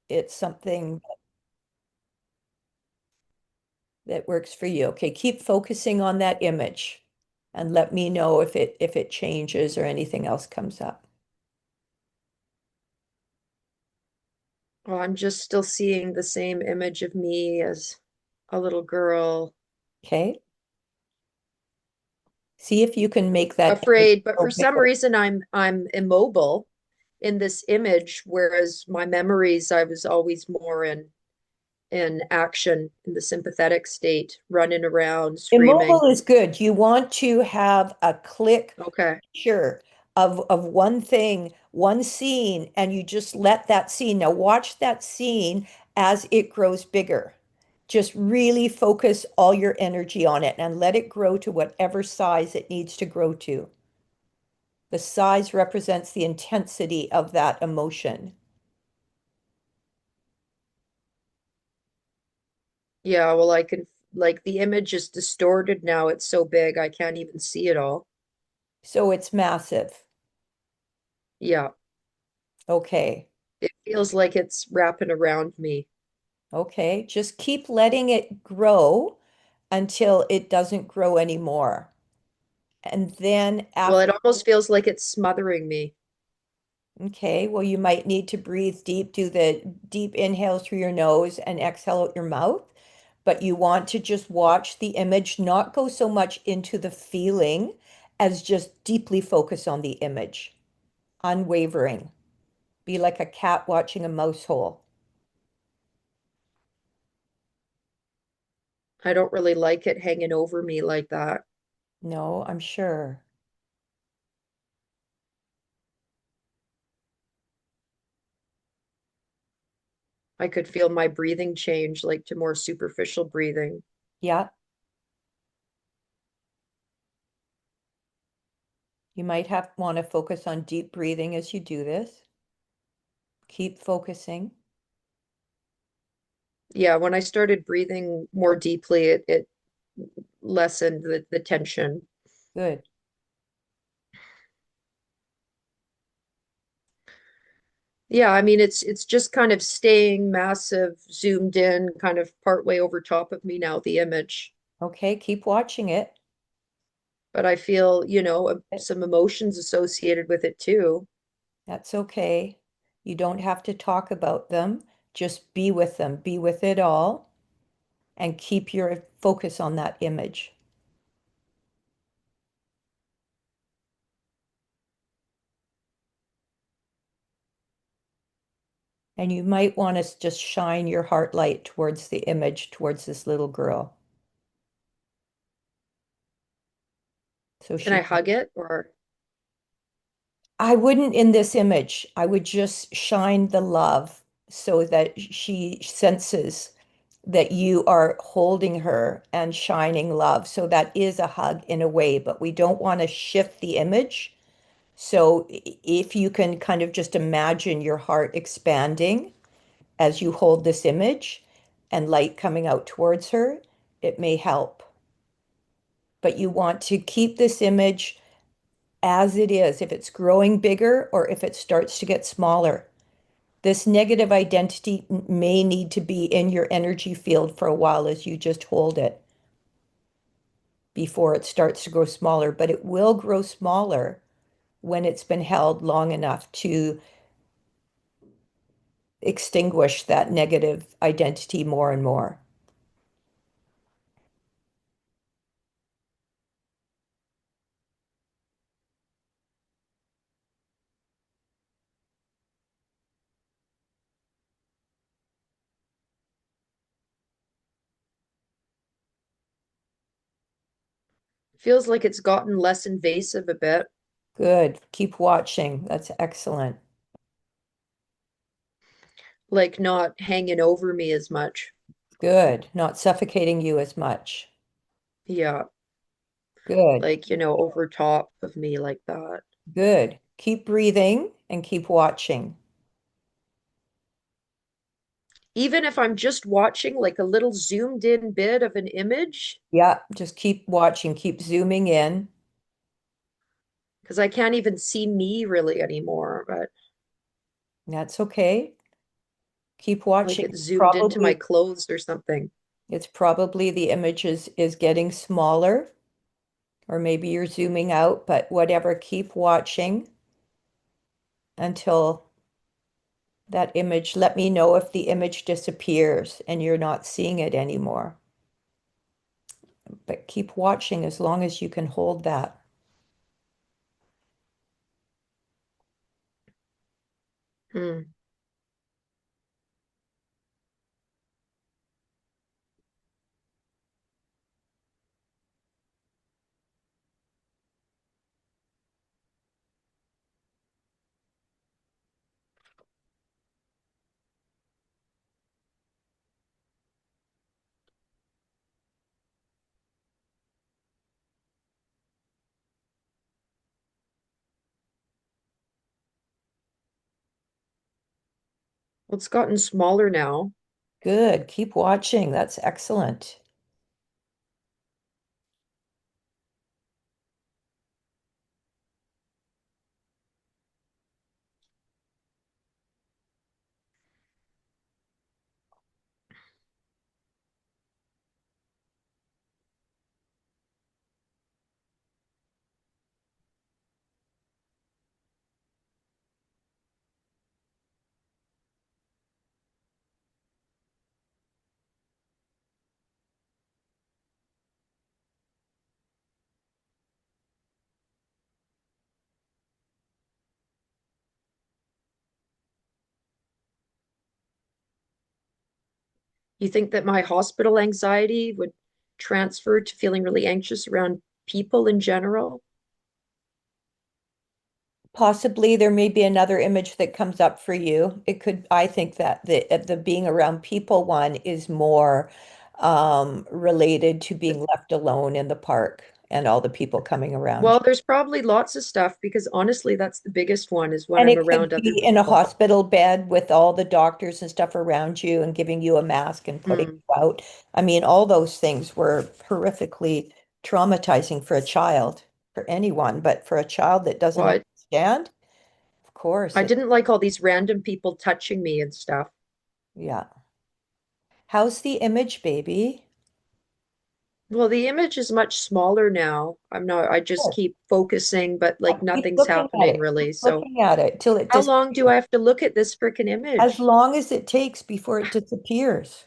it's something that works for you. Okay, keep focusing on that image and let me know if it changes or anything else comes up. Oh, I'm just still seeing the same image of me as a little girl, Okay? See if you can make that image afraid, but go for some bigger. reason I'm immobile in this image, whereas my memories I was always more in action in the sympathetic state, running around, screaming. Immobile is good. You want to have a click Okay. picture of one thing, one scene, and you just let that scene. Now watch that scene as it grows bigger. Just really focus all your energy on it and let it grow to whatever size it needs to grow to. The size represents the intensity of that emotion. Yeah, well, I can, like, the image is distorted now. It's so big I can't even see it all. So it's massive. Yeah, Okay. it feels like it's wrapping around me. Okay. Just keep letting it grow until it doesn't grow anymore. And then Well, after, it almost feels like it's smothering me. okay, well, you might need to breathe deep, do the deep inhale through your nose and exhale out your mouth. But you want to just watch the image, not go so much into the feeling as just deeply focus on the image, unwavering. Be like a cat watching a mouse hole. I don't really like it hanging over me like that. No, I'm sure. I could feel my breathing change, like to more superficial breathing. Yeah, you might have want to focus on deep breathing as you do this. Keep focusing. Yeah, when I started breathing more deeply, it lessened the tension. Good. Yeah, I mean it's just kind of staying massive, zoomed in, kind of partway over top of me now, the image. Okay, keep watching it. But I feel, some emotions associated with it too. That's okay. You don't have to talk about them. Just be with them. Be with it all and keep your focus on that image. And you might want to just shine your heart light towards the image, towards this little girl. So Can I she, hug it or I wouldn't in this image. I would just shine the love so that she senses that you are holding her and shining love. So that is a hug in a way, but we don't want to shift the image. So if you can kind of just imagine your heart expanding as you hold this image and light coming out towards her, it may help. But you want to keep this image as it is, if it's growing bigger or if it starts to get smaller. This negative identity may need to be in your energy field for a while as you just hold it before it starts to grow smaller, but it will grow smaller when it's been held long enough to extinguish that negative identity more and more. feels like it's gotten less invasive a bit, Good. Keep watching. That's excellent. like not hanging over me as much. Good. Not suffocating you as much. Yeah, Good. like, over top of me like that. Good. Keep breathing and keep watching. Even if I'm just watching like a little zoomed in bit of an image, Yeah, just keep watching. Keep zooming in. because I can't even see me really anymore, but That's okay. Keep Like watching. it zoomed into my clothes or something. It's probably the image is getting smaller, or maybe you're zooming out, but whatever, keep watching until that image, let me know if the image disappears and you're not seeing it anymore. But keep watching as long as you can hold that. Hmm. Well, it's gotten smaller now. Good. Keep watching. That's excellent. You think that my hospital anxiety would transfer to feeling really anxious around people in general? Possibly there may be another image that comes up for you. It could, I think that the being around people one is more related to being left alone in the park and all the people coming around Well, you. there's probably lots of stuff because honestly, that's the biggest one is when And I'm it could around other be in a people. hospital bed with all the doctors and stuff around you and giving you a mask and putting Hmm. you out. I mean, all those things were horrifically traumatizing for a child, for anyone, but for a child that doesn't Well, understand, of course, I it, didn't like all these random people touching me and stuff. yeah. How's the image, baby? Well, the image is much smaller now. I just Good. keep focusing, but like Keep nothing's looking at happening it. Keep really. So, looking at it till it how long do disappears. I have to look at this frickin' As image? long as it takes before it disappears.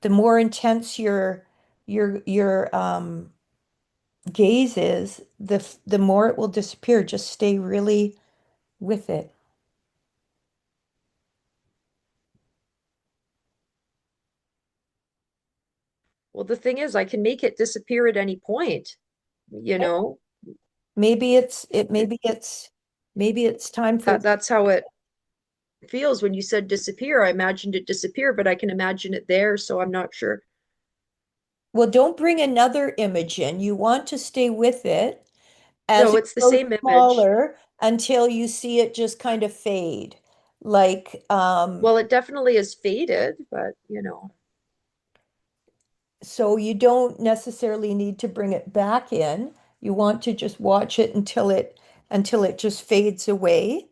The more intense your gaze is, the more it will disappear. Just stay really with it. Well, the thing is, I can make it disappear at any point, you Yeah. know? It, Maybe it's time for that's how it feels when you said disappear. I imagined it disappear, but I can imagine it there, so I'm not sure. well, don't bring another image in. You want to stay with it as No, it it's the grows same image. smaller until you see it just kind of fade. Like, Well, it definitely is faded, but so you don't necessarily need to bring it back in. You want to just watch it until it just fades away.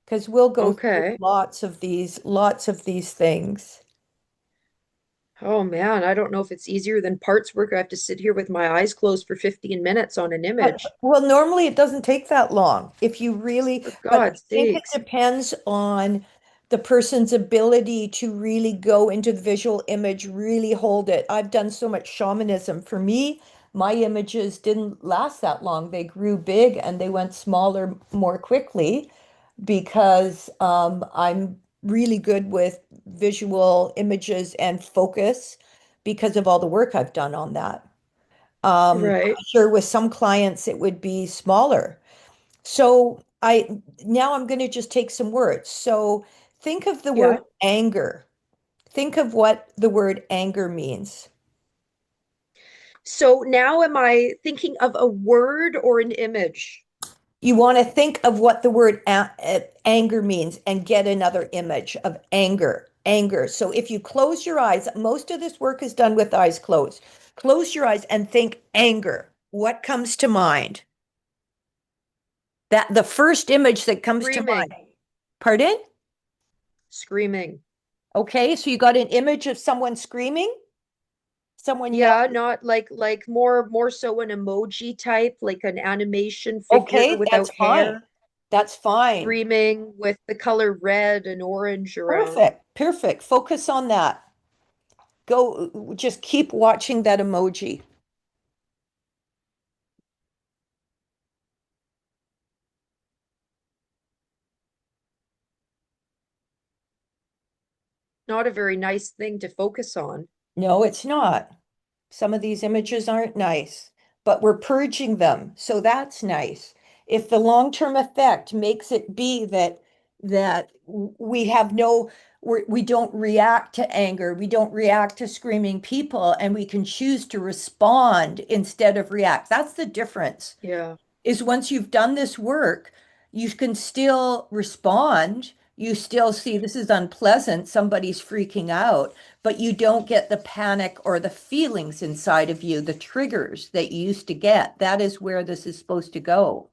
Because we'll go through okay. lots of these things. Oh man, I don't know if it's easier than parts work. I have to sit here with my eyes closed for 15 minutes on an image. Well, normally it doesn't take that long. If you really, For but I God's think it sakes. depends on the person's ability to really go into the visual image, really hold it. I've done so much shamanism. For me, my images didn't last that long. They grew big and they went smaller more quickly because I'm really good with visual images and focus because of all the work I've done on that. Right. I'm sure with some clients it would be smaller. So now I'm going to just take some words. So think of the word Yeah. anger. Think of what the word anger means. So now am I thinking of a word or an image? You want to think of what the word anger means and get another image of anger. Anger. So if you close your eyes, most of this work is done with eyes closed. Close your eyes and think anger. What comes to mind? That the first image that comes to Screaming. mind. Pardon? Screaming. Okay, so you got an image of someone screaming, someone Yeah, yelling. not like more so an emoji type, like an animation figure Okay, that's without fine. hair, That's fine. screaming with the color red and orange around. Perfect. Perfect. Focus on that. Go, just keep watching that emoji. Not a very nice thing to focus on. No, it's not. Some of these images aren't nice, but we're purging them, so that's nice. If the long-term effect makes it be that we have no we don't react to anger, we don't react to screaming people, and we can choose to respond instead of react. That's the difference. Yeah. Is once you've done this work, you can still respond. You still see this is unpleasant, somebody's freaking out, but you don't get the panic or the feelings inside of you, the triggers that you used to get. That is where this is supposed to go.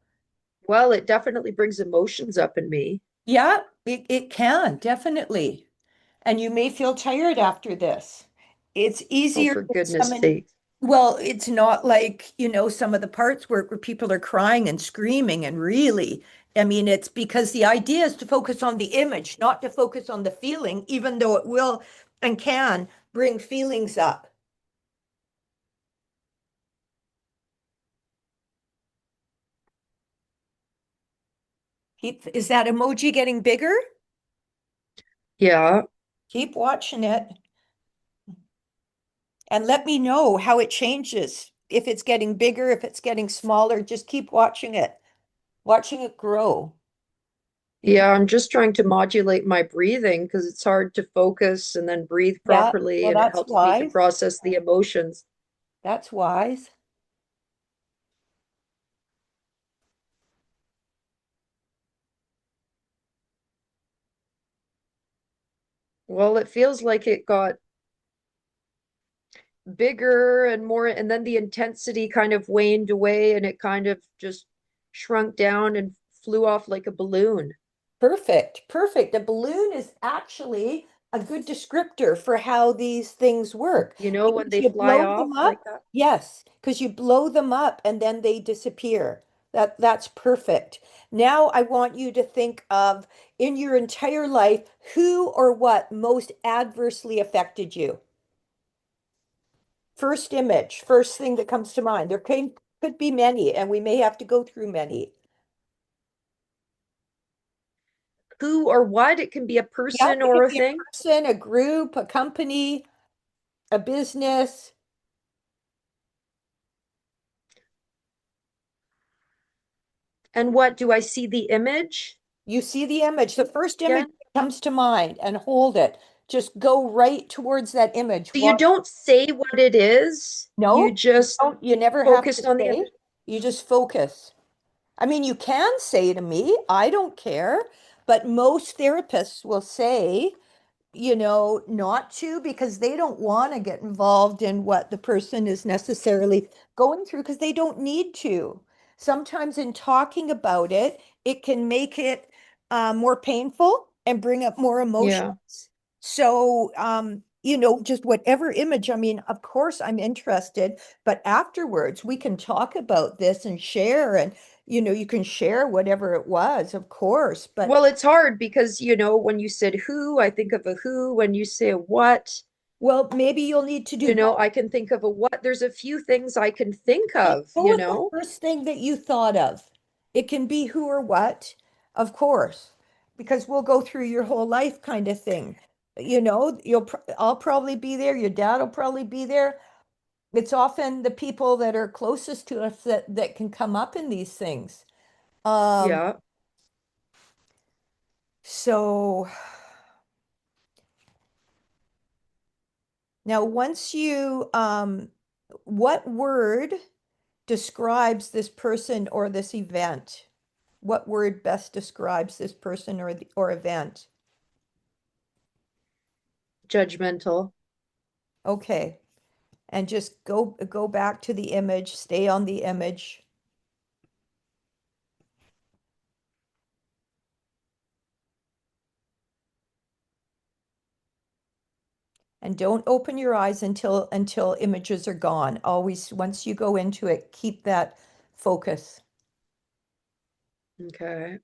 Well, it definitely brings emotions up in me. Yeah, it can, definitely. And you may feel tired after this. It's Oh, easier for with goodness some, sake. well, it's not like, some of the parts where people are crying and screaming and really, I mean, it's because the idea is to focus on the image, not to focus on the feeling, even though it will and can bring feelings up. Is that emoji getting bigger? Yeah. Keep watching it and let me know how it changes. If it's getting bigger, if it's getting smaller, just keep watching it grow. You can, Yeah, I'm just trying to modulate my breathing because it's hard to focus and then breathe yeah, properly, well, and it that's helps me to wise. process the emotions. That's wise. Well, it feels like it got bigger and more, and then the intensity kind of waned away and it kind of just shrunk down and flew off like a balloon. Perfect. Perfect. A balloon is actually a good descriptor for how these things work You know, when because they you fly blow them off like up. that. Yes, because you blow them up and then they disappear. That's perfect. Now I want you to think of in your entire life who or what most adversely affected you. First image, first thing that comes to mind. Could be many, and we may have to go through many. Who or what? It can be a Yeah, person it or could a be a thing. person, a group, a company, a business. And what do I see the image You see the image, the first image again? that comes to mind, and hold it. Just go right towards that image. So you Watch. don't say what it is, you No, just you never have to focus on the say. image. You just focus. I mean, you can say to me, I don't care, but most therapists will say, not to because they don't want to get involved in what the person is necessarily going through because they don't need to. Sometimes in talking about it, it can make it more painful and bring up more Yeah. emotions. So, just whatever image, I mean, of course, I'm interested, but afterwards we can talk about this and share, and, you can share whatever it was, of course, but Well, it's hard because, when you said who, I think of a who. When you say a what, well, maybe you'll need to do both. I can think of a what. There's a few things I can think of, Go with the first thing that you thought of. It can be who or what, of course, because we'll go through your whole life kind of thing. I'll probably be there, your dad will probably be there. It's often the people that are closest to us that can come up in these things. Um, Yeah. so now once what word describes this person or this event? What word best describes this person or event? Judgmental. Okay. And just go back to the image, stay on the image. And don't open your eyes until images are gone. Always, once you go into it, keep that focus. Okay.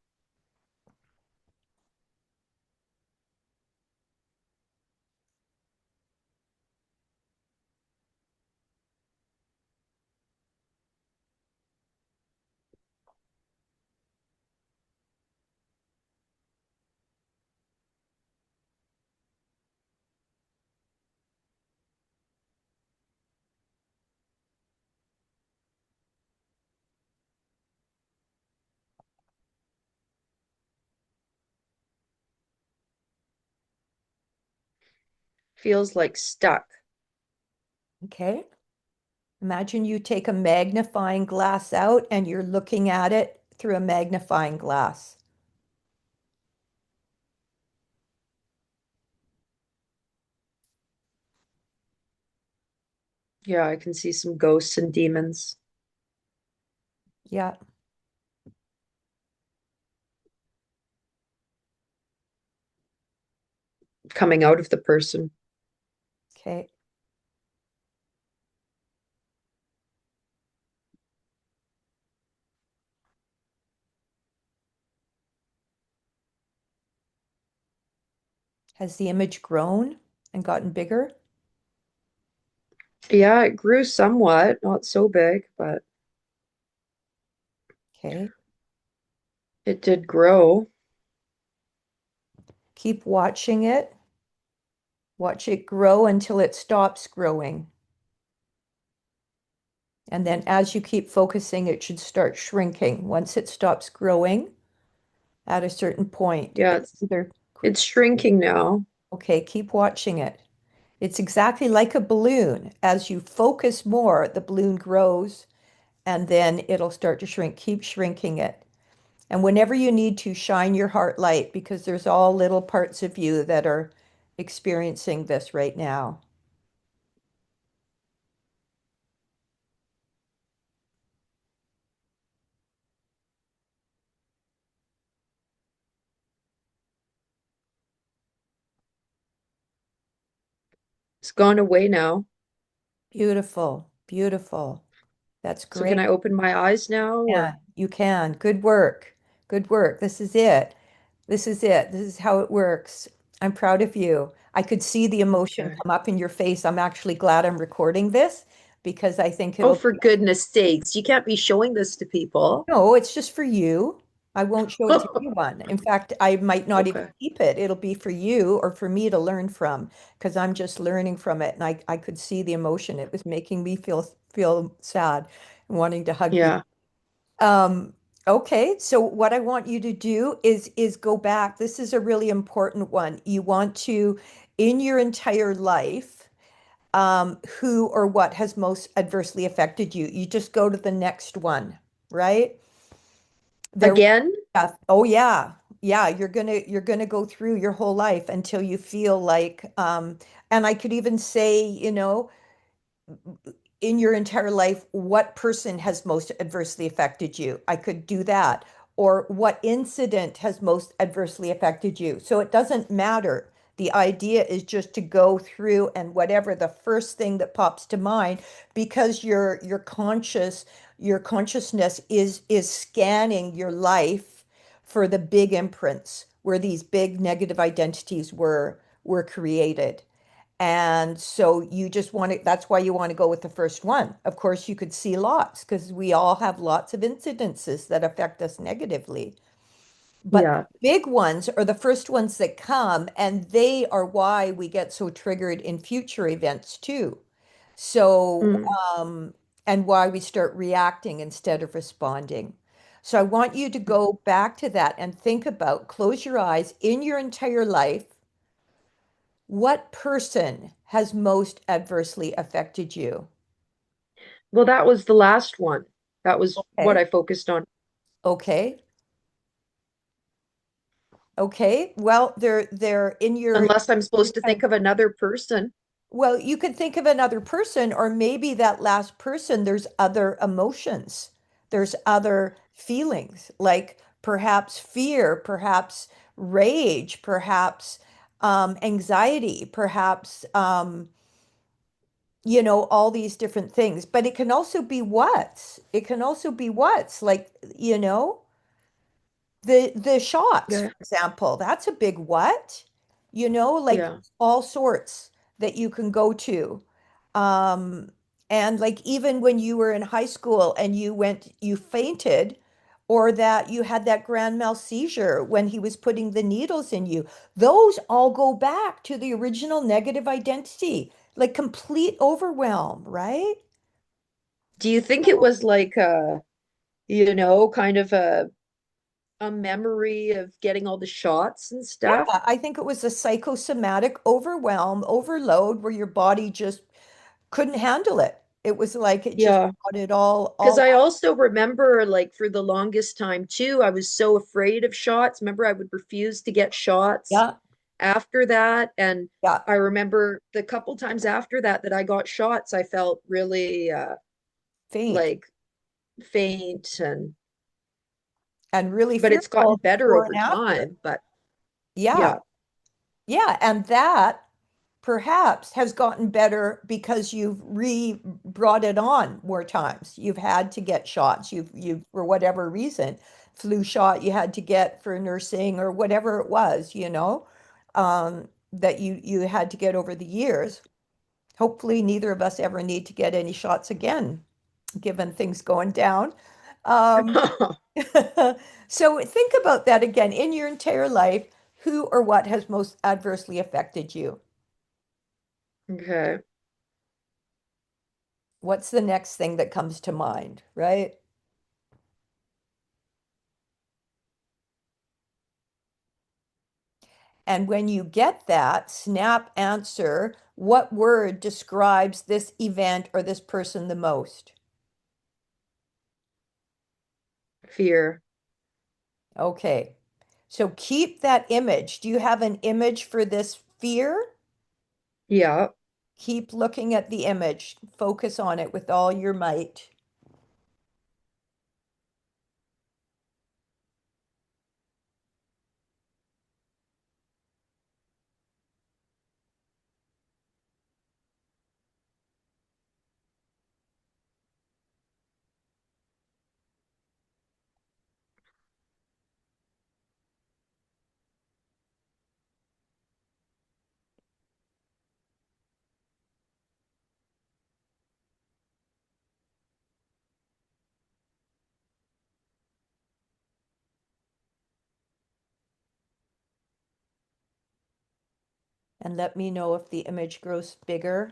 Feels like stuck. Okay? Imagine you take a magnifying glass out and you're looking at it through a magnifying glass. Yeah, I can see some ghosts and demons Yeah. coming out of the person. Okay. Has the image grown and gotten bigger? Yeah, it grew somewhat, not so big, but Okay. it did grow. Keep watching it. Watch it grow until it stops growing. And then as you keep focusing, it should start shrinking. Once it stops growing at a certain point, Yeah, it's either, it's shrinking now. okay, keep watching it. It's exactly like a balloon. As you focus more, the balloon grows and then it'll start to shrink. Keep shrinking it. And whenever you need to, shine your heart light because there's all little parts of you that are experiencing this right now. It's gone away now. Beautiful, beautiful. That's So can great. I open my eyes now Yeah, or you can. Good work. Good work. This is it. This is it. This is how it works. I'm proud of you. I could see the emotion okay. come up in your face. I'm actually glad I'm recording this because I think Oh, it'll for goodness sakes, you can't be showing this to people. no, it's just for you. I won't show it to anyone. In fact, I might not even Okay. keep it. It'll be for you or for me to learn from because I'm just learning from it. And I could see the emotion. It was making me feel sad and wanting to hug you. Yeah. Um, okay, so what I want you to do is go back. This is a really important one. You want to, in your entire life, who or what has most adversely affected you. You just go to the next one, right? There, Again? yeah. Oh yeah. Yeah, you're gonna go through your whole life until you feel like, and I could even say, in your entire life, what person has most adversely affected you? I could do that. Or what incident has most adversely affected you? So it doesn't matter. The idea is just to go through and whatever the first thing that pops to mind, because your consciousness is scanning your life for the big imprints where these big negative identities were created. And so you just want to, that's why you want to go with the first one. Of course, you could see lots because we all have lots of incidences that affect us negatively. But the Yeah. big ones are the first ones that come, and they are why we get so triggered in future events too. So, Mm. and why we start reacting instead of responding. So I want you to go back to that and think about, close your eyes in your entire life. What person has most adversely affected you? Well, that was the last one. That was what Okay. I focused on. Okay. Okay. Well, they're in your Unless I'm supposed to think of another person. well, you could think of another person, or maybe that last person, there's other emotions. There's other feelings, like perhaps fear, perhaps rage, perhaps anxiety, perhaps, all these different things. But it can also be what's. It can also be what's like, the shots, Okay. for example. That's a big what, like Yeah. all sorts that you can go to. Um, and like even when you were in high school and you fainted, or that you had that grand mal seizure when he was putting the needles in you, those all go back to the original negative identity, like complete overwhelm, right? Do you think it was like kind of a memory of getting all the shots and Yeah, stuff? I think it was a psychosomatic overwhelm, overload where your body just couldn't handle it. It was like it just Yeah. brought it all Because I out. also remember, like, for the longest time too, I was so afraid of shots. Remember, I would refuse to get shots Yeah, after that. And yeah, I remember the couple times after that that I got shots, I felt really faint like faint and and really but it's gotten fearful better before and over after. time. But Yeah, yeah. yeah, and that perhaps has gotten better because you've re brought it on more times. You've had to get shots. You've for whatever reason, flu shot you had to get for nursing or whatever it was, that you had to get over the years. Hopefully, neither of us ever need to get any shots again, given things going down. Um, so think about that again. In your entire life, who or what has most adversely affected you? Okay. What's the next thing that comes to mind, right? And when you get that snap answer, what word describes this event or this person the most? Fear. Okay. So keep that image. Do you have an image for this fear? Yeah. Keep looking at the image. Focus on it with all your might. And let me know if the image grows bigger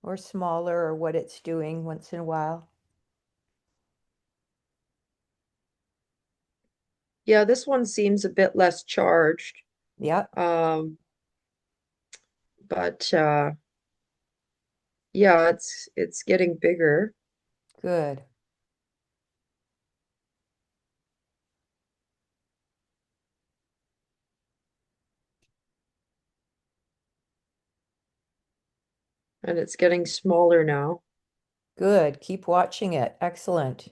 or smaller or what it's doing once in a while. Yeah, this one seems a bit less charged. Yeah, Um, but yeah, it's getting bigger. good. And it's getting smaller now. Good. Keep watching it. Excellent.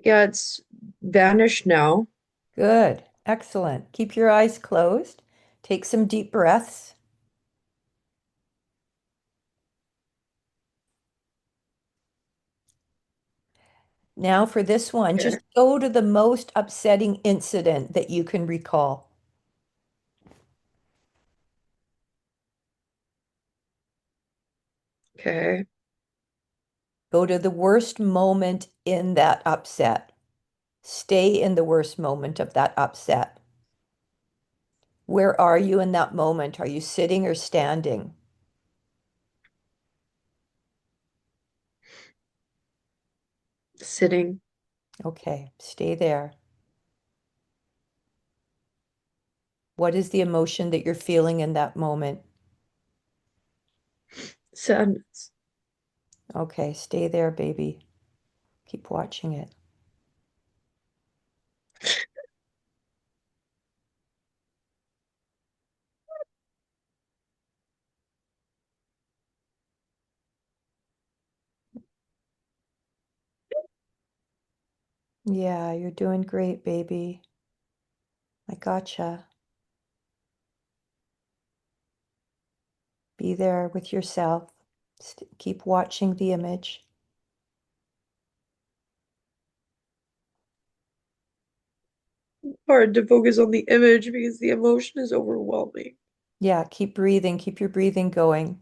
Yeah, it's vanished now. Good. Excellent. Keep your eyes closed. Take some deep breaths. Now, for this one, Okay. just go to the most upsetting incident that you can recall. Okay. Go to the worst moment in that upset. Stay in the worst moment of that upset. Where are you in that moment? Are you sitting or standing? Sitting. Okay, stay there. What is the emotion that you're feeling in that moment? Sadness. Okay, stay there, baby. Keep watching it. Yeah, you're doing great, baby. I gotcha. Be there with yourself. Keep watching the image. Hard to focus on the image because the emotion is overwhelming. Yeah, keep breathing. Keep your breathing going.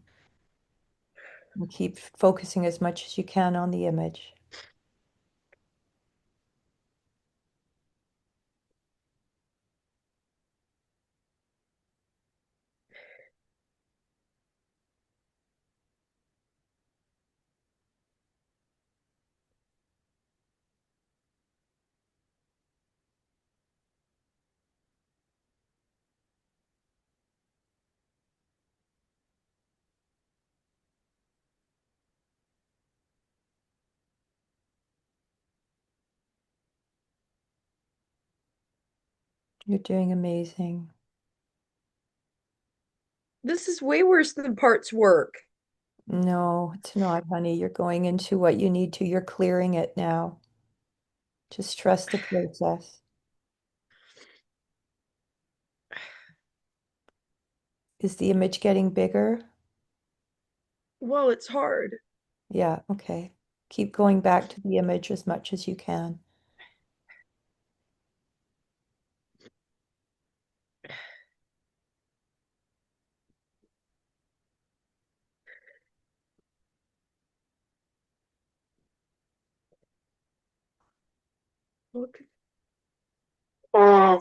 And keep focusing as much as you can on the image. You're doing amazing. This is way worse than parts work. No, it's not, honey. You're going into what you need to. You're clearing it now. Just trust the process. Is the image getting bigger? Well, it's hard. Yeah, okay. Keep going back to the image as much as you can. Look. Oh,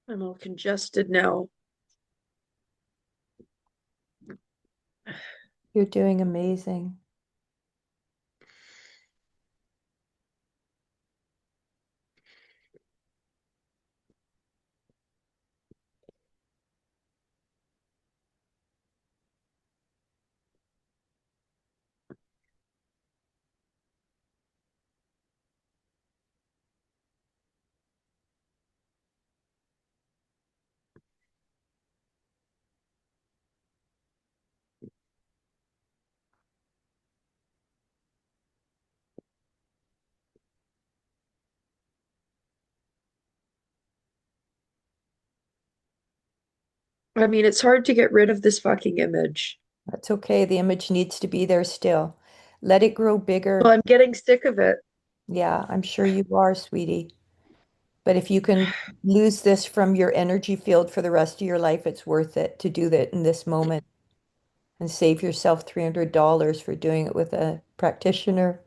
I'm all congested now. You're doing amazing. I mean, it's hard to get rid of this fucking image. That's okay. The image needs to be there still. Let it grow Well, bigger. I'm getting sick of it. Yeah, I'm sure you are, sweetie. But if you can lose this from your energy field for the rest of your life, it's worth it to do that in this moment and save yourself $300 for doing it with a practitioner.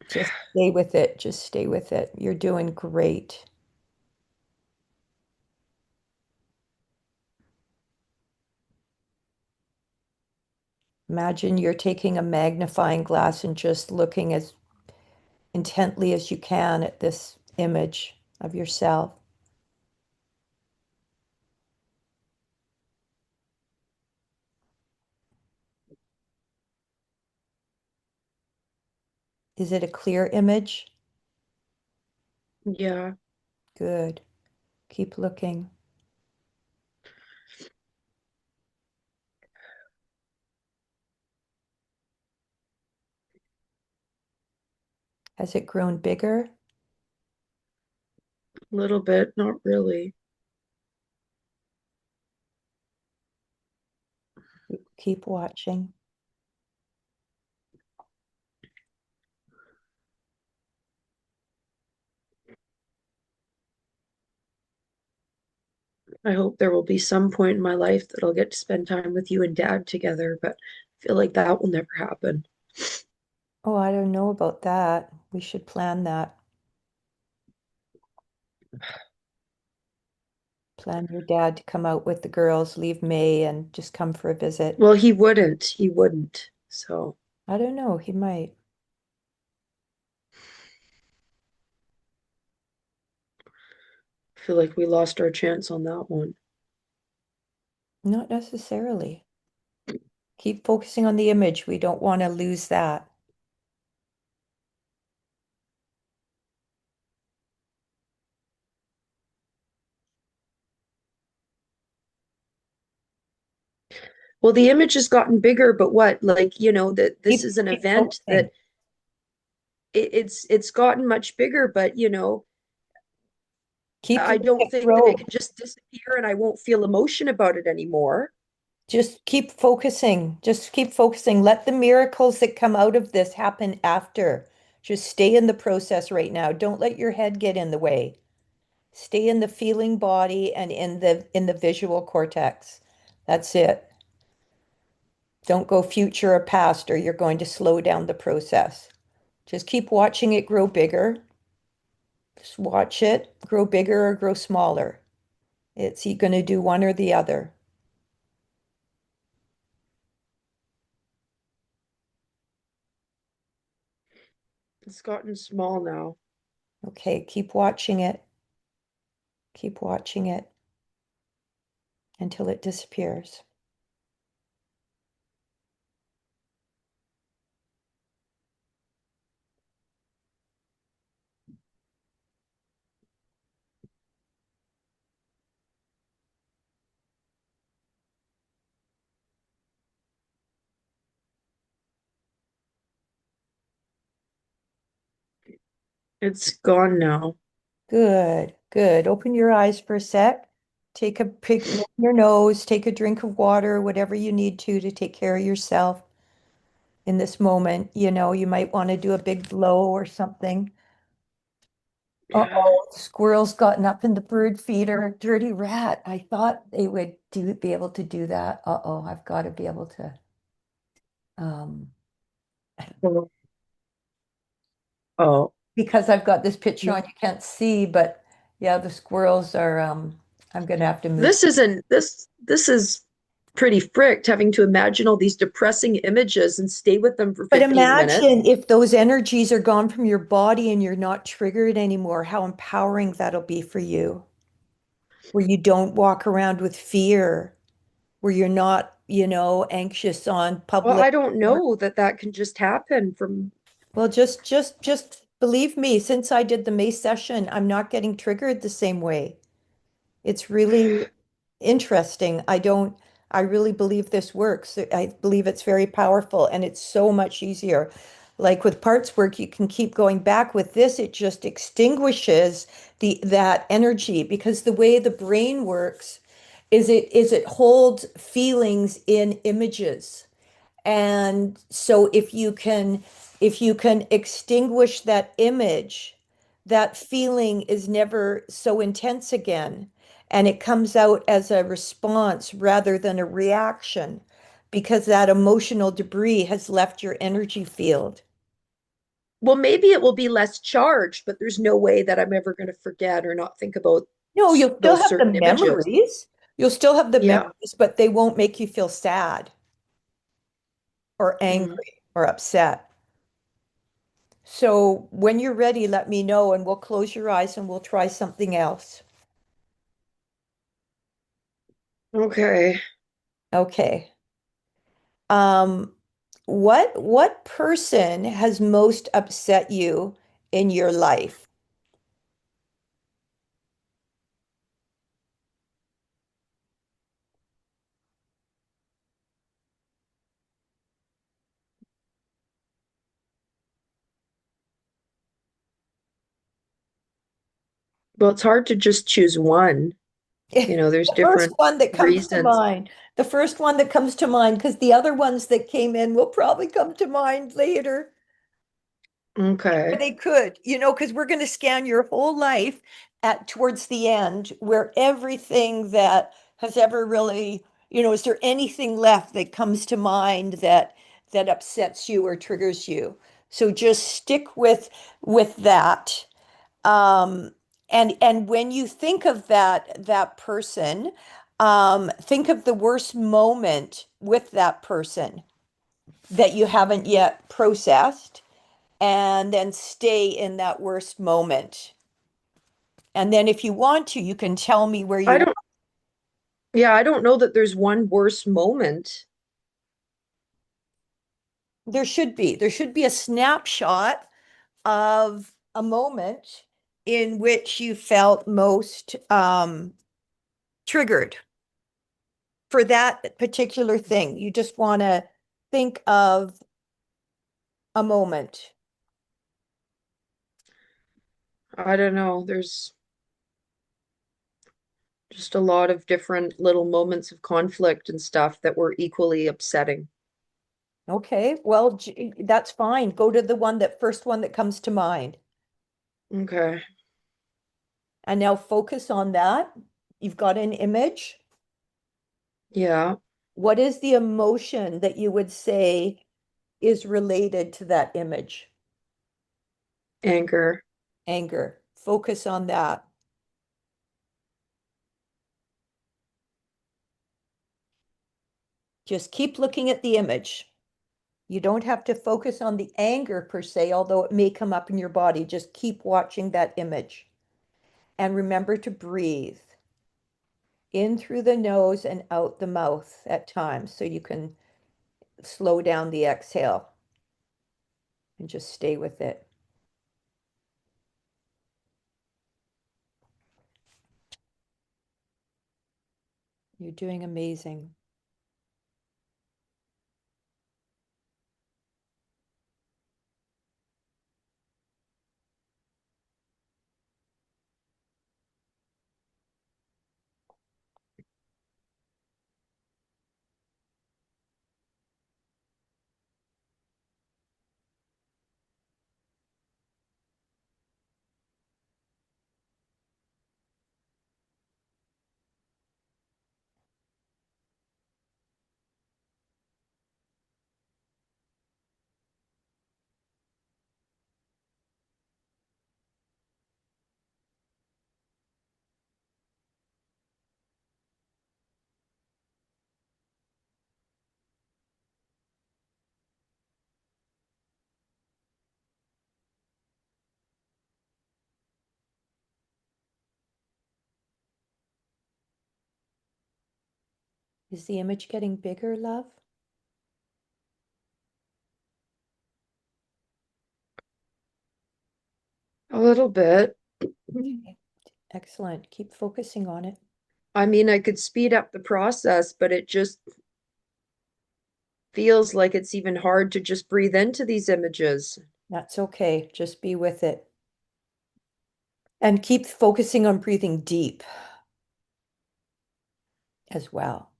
Just stay with it. Just stay with it. You're doing great. Imagine you're taking a magnifying glass and just looking as intently as you can at this image of yourself. Is it a clear image? Yeah, Good. Keep looking. Has it grown bigger? a little bit, not really. Keep watching. I hope there will be some point in my life that I'll get to spend time with you and Dad together, but I feel like that will never happen. Oh, I don't know about that. We should plan that. Plan your dad to come out with the girls, leave May, and just come for a visit. Well, he wouldn't. He wouldn't. So I don't know, he might. I feel like we lost our chance on that one. Not necessarily. Keep focusing on the image. We don't want to lose that. Well, the image has gotten bigger, but what? Like, that this Keep is an keep event focusing. that it's gotten much bigger, but Keep I letting don't it think that it grow. can just disappear and I won't feel emotion about it anymore. Just keep focusing. Just keep focusing. Let the miracles that come out of this happen after. Just stay in the process right now. Don't let your head get in the way. Stay in the feeling body and in the visual cortex. That's it. Don't go future or past, or you're going to slow down the process. Just keep watching it grow bigger. Just watch it grow bigger or grow smaller. It's going to do one or the other. It's gotten small now. Okay, keep watching it. Keep watching it until it disappears. It's gone now. Good, good. Open your eyes for a sec. Take a pick your nose, take a drink of water, whatever you need to take care of yourself in this moment. You might want to do a big blow or something. Yeah. Uh-oh, the squirrel's gotten up in the bird feeder. Dirty rat. I thought they would be able to do that. Uh-oh, I've got to be able to um Oh, because I've got this picture on, you can't see, but yeah, the squirrels are I'm gonna have to move. this is pretty fricked having to imagine all these depressing images and stay with them for But 15 minutes. imagine if those energies are gone from your body and you're not triggered anymore, how empowering that'll be for you, where you don't walk around with fear, where you're not, anxious on Well, public. I don't know that that can just happen from. Well, just believe me, since I did the Mace session, I'm not getting triggered the same way. It's really interesting. I really believe this works. I believe it's very powerful and it's so much easier. Like with parts work, you can keep going back. With this, it just extinguishes that energy because the way the brain works is it holds feelings in images. And so if you can extinguish that image, that feeling is never so intense again. And it comes out as a response rather than a reaction because that emotional debris has left your energy field. Well, maybe it will be less charged, but there's no way that I'm ever going to forget or not think about No, you'll still those have the certain images. memories. You'll still have the Yeah. memories, but they won't make you feel sad or Mm. angry or upset. So when you're ready, let me know and we'll close your eyes and we'll try something else. Okay. Okay. Um, what person has most upset you in your life? Well, it's hard to just choose one. There's The first different one that comes to reasons. mind. The first one that comes to mind, because the other ones that came in will probably come to mind later. Or Okay. they could, because we're going to scan your whole life at towards the end where everything that has ever really, is there anything left that comes to mind that upsets you or triggers you? So just stick with that. Um, And when you think of that person, think of the worst moment with that person that you haven't yet processed, and then stay in that worst moment. And then if you want to, you can tell me where I you, don't, yeah, I don't know that there's one worse moment. there should be a snapshot of a moment in which you felt most triggered for that particular thing. You just want to think of a moment. I don't know. There's just a lot of different little moments of conflict and stuff that were equally upsetting. Okay, well, that's fine. Go to the first one that comes to mind. Okay. And now focus on that. You've got an image. Yeah. What is the emotion that you would say is related to that image? Anger. Anger. Focus on that. Just keep looking at the image. You don't have to focus on the anger per se, although it may come up in your body. Just keep watching that image. And remember to breathe in through the nose and out the mouth at times so you can slow down the exhale and just stay with it. You're doing amazing. Is the image getting bigger, love? A little bit. Okay. Excellent. Keep focusing on it. I mean, I could speed up the process, but it just feels like it's even hard to just breathe into these images. That's okay. Just be with it. And keep focusing on breathing deep as well.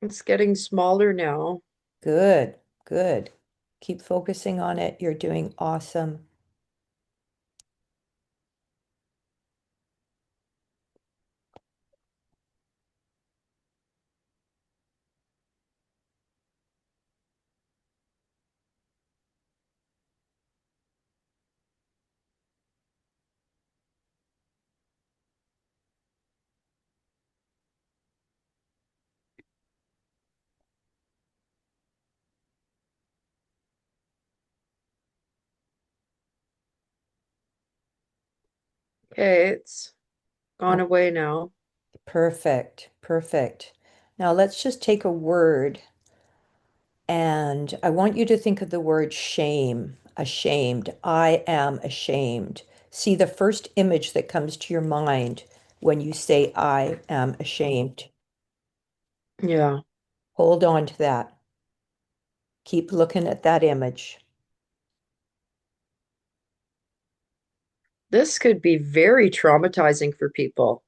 It's getting smaller now. Good, good. Keep focusing on it. You're doing awesome. Okay, it's gone Oh, away now. perfect, perfect. Now let's just take a word, and I want you to think of the word shame, ashamed. I am ashamed. See the first image that comes to your mind when you say, I am ashamed. Yeah. Hold on to that. Keep looking at that image. This could be very traumatizing for people,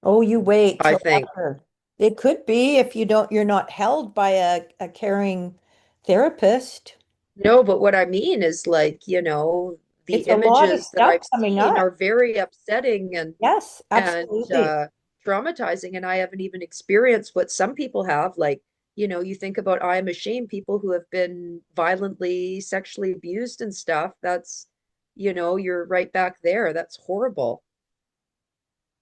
Oh, you wait I till think. after. It could be if you're not held by a caring therapist. No, but what I mean is like, the It's a lot of images that stuff I've coming seen up. are very upsetting Yes, and absolutely. traumatizing. And I haven't even experienced what some people have. Like, you think about I am ashamed, people who have been violently sexually abused and stuff. You're right back there. That's horrible.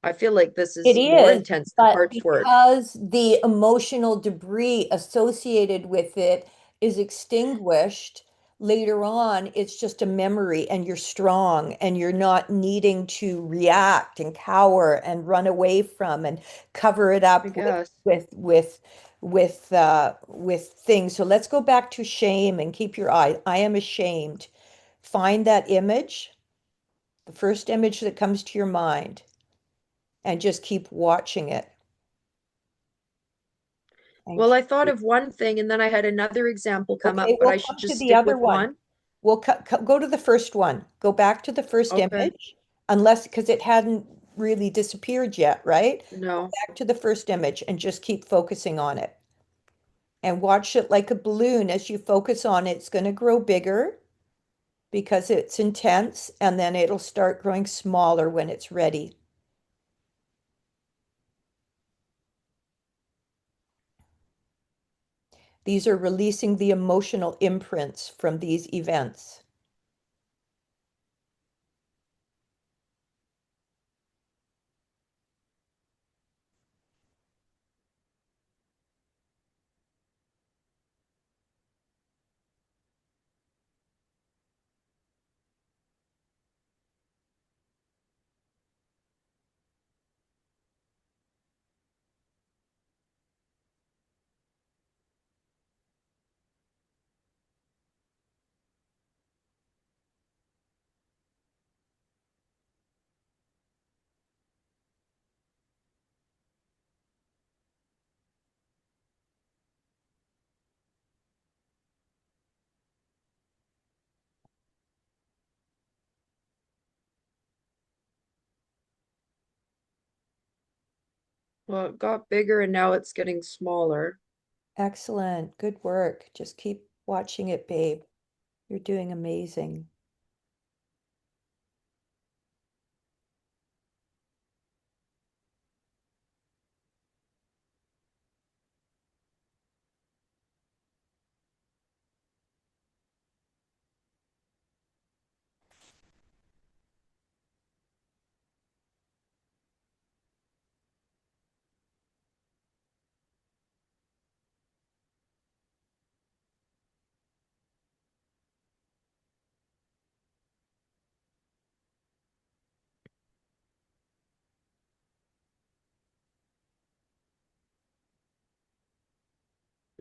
I feel like this It is more is, intense than but Hart's work. because the emotional debris associated with it is extinguished later on, it's just a memory and you're strong and you're not needing to react and cower and run away from and cover it I up with guess. with with with things. So let's go back to shame and keep your eye. I am ashamed. Find that image, the first image that comes to your mind, and just keep watching it. And Well, I thought keep, of one thing and then I had another example come okay, up, but we'll I should come to just the stick other with one. one. We'll go to the first one. Go back to the first Okay. image, unless because it hadn't really disappeared yet, right? Go No. back to the first image and just keep focusing on it. And watch it like a balloon. As you focus on it, it's going to grow bigger because it's intense, and then it'll start growing smaller when it's ready. These are releasing the emotional imprints from these events. Well, it got bigger and now it's getting smaller. Excellent. Good work. Just keep watching it, babe. You're doing amazing.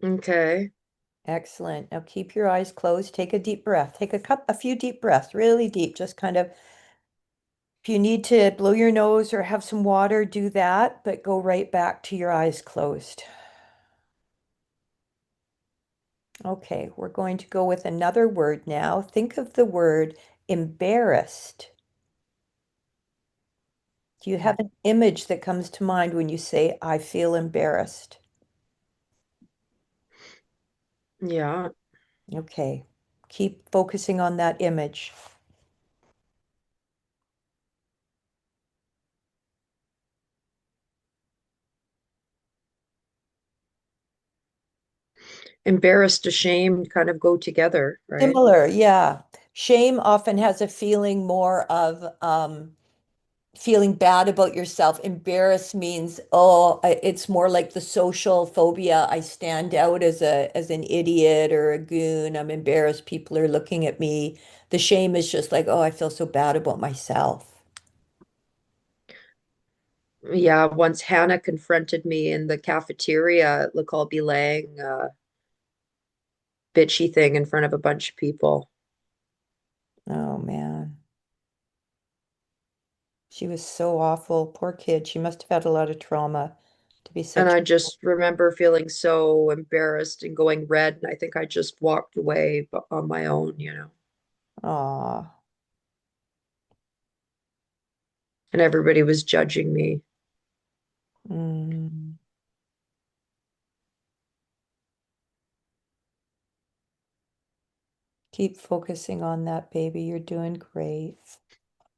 Okay. Excellent. Now keep your eyes closed. Take a deep breath. Take a few deep breaths, really deep. Just kind of, if you need to blow your nose or have some water, do that, but go right back to your eyes closed. Okay, we're going to go with another word now. Think of the word embarrassed. Do you have an image that comes to mind when you say, I feel embarrassed? Yeah. Okay, keep focusing on that image. Embarrassed, ashamed kind of go together, right? Similar, yeah. Shame often has a feeling more of feeling bad about yourself. Embarrassed means, oh, it's more like the social phobia. I stand out as an idiot or a goon. I'm embarrassed. People are looking at me. The shame is just like, oh, I feel so bad about myself. Yeah, once Hannah confronted me in the cafeteria at Le Col Bilang, bitchy thing in front of a bunch of people. Oh man. She was so awful. Poor kid. She must have had a lot of trauma to be And such. I just remember feeling so embarrassed and going red. And I think I just walked away on my own. Aw. And everybody was judging me. Mm. Keep focusing on that, baby. You're doing great.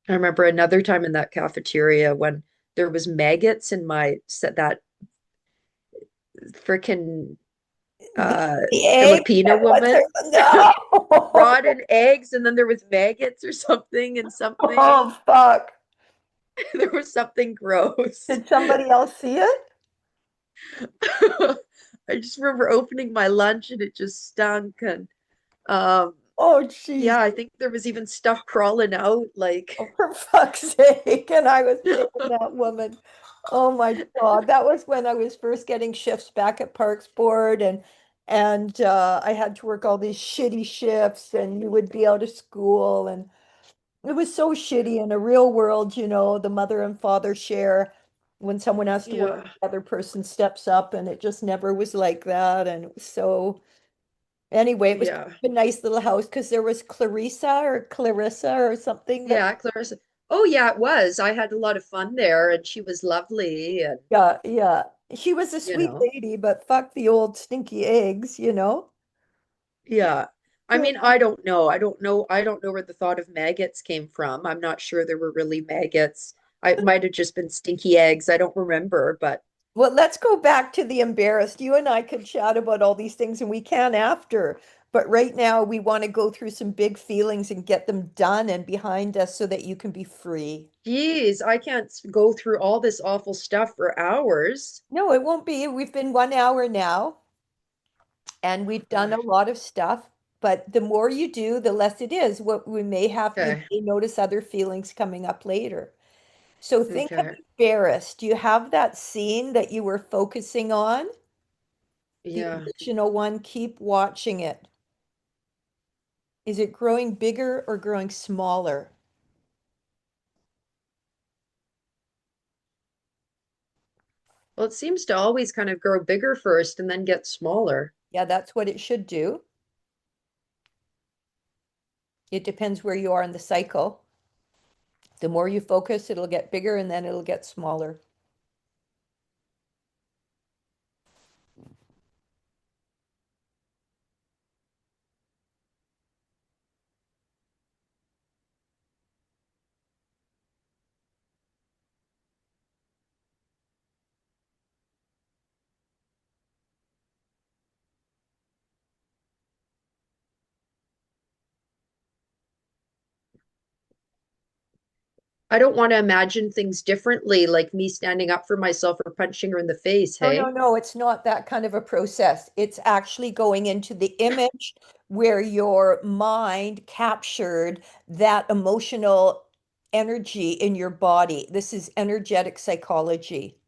I remember another time in that cafeteria when there was maggots in my set that freaking The, uh the egg? Filipino What's her? woman. No. Rotten eggs, and then there was maggots or something and something. Oh, fuck. There was something gross. Did somebody else see it? I just remember opening my lunch and it just stunk. And um, Oh, jeez. yeah, I think there was even stuff crawling out. Like, Oh, for fuck's sake. And I was paying that woman. Oh my God. That was when I was first getting shifts back at Parks Board and I had to work all these shitty shifts and you would be out of school and it was so shitty in a real world, the mother and father share when someone has to work, yeah, the other person steps up and it just never was like that. And it was so anyway, it was kind yeah, of a nice little house because there was Clarissa or something that yeah, Clarissa. Oh, yeah, it was. I had a lot of fun there, and she was lovely, and yeah, yeah. She was a you sweet know, lady, but fuck the old stinky eggs. yeah. I Good. mean, I don't know. I don't know. I don't know where the thought of maggots came from. I'm not sure there were really maggots. I it might have just been stinky eggs. I don't remember, but Well, let's go back to the embarrassed. You and I could chat about all these things and we can after. But right now, we want to go through some big feelings and get them done and behind us so that you can be free. geez, I can't go through all this awful stuff for hours. No, it won't be. We've been 1 hour now and we've done a Gosh. lot of stuff. But the more you do, the less it is. What we may have, you Okay. may notice other feelings coming up later. So think of Okay. embarrassed. Do you have that scene that you were focusing on? The Yeah. original one, keep watching it. Is it growing bigger or growing smaller? Well, it seems to always kind of grow bigger first and then get smaller. Yeah, that's what it should do. It depends where you are in the cycle. The more you focus, it'll get bigger and then it'll get smaller. I don't want to imagine things differently, like me standing up for myself or punching her in the face, No, no, hey? no, it's not that kind of a process. It's actually going into the image where your mind captured that emotional energy in your body. This is energetic psychology.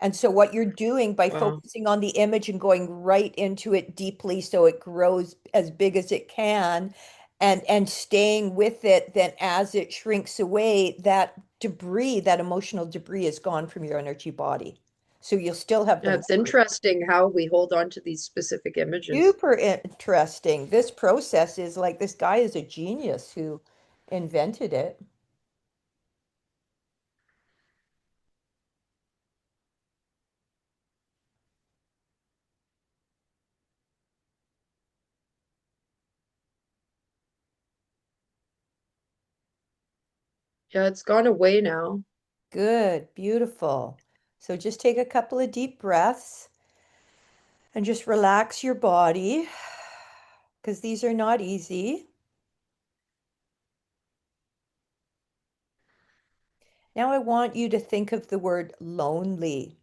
And so, what you're doing by Wow. focusing on the image and going right into it deeply so it grows as big as it can and staying with it, then as it shrinks away, that debris, that emotional debris is gone from your energy body. So, you'll still have the It's memory. interesting how we hold on to these specific images. Super interesting. This process is like this guy is a genius who invented it. Yeah, it's gone away now. Good, beautiful. So, just take a couple of deep breaths. And just relax your body because these are not easy. Now I want you to think of the word lonely.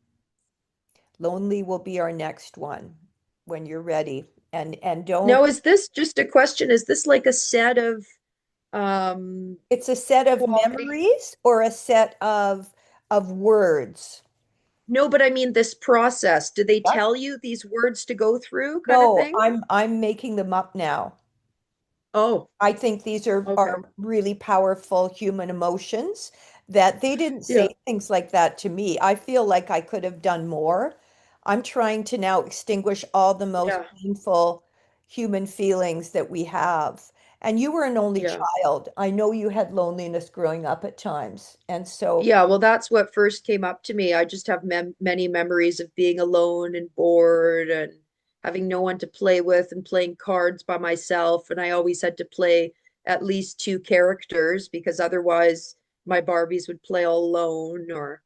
Lonely will be our next one when you're ready. And don't, Now, is this just a question? Is this like a set of um it's a set of quality? memories or a set of words. No, but I mean this process. Do they Yep. tell you these words to go through kind of No, thing? I'm making them up now. Oh, I think these okay. are really powerful human emotions that they didn't say Yeah, things like that to me. I feel like I could have done more. I'm trying to now extinguish all the most yeah, painful human feelings that we have. And you were an only yeah. child. I know you had loneliness growing up at times. And so, Yeah, well, that's what first came up to me. I just have many memories of being alone and bored and having no one to play with and playing cards by myself. And I always had to play at least two characters because otherwise my Barbies would play all alone or.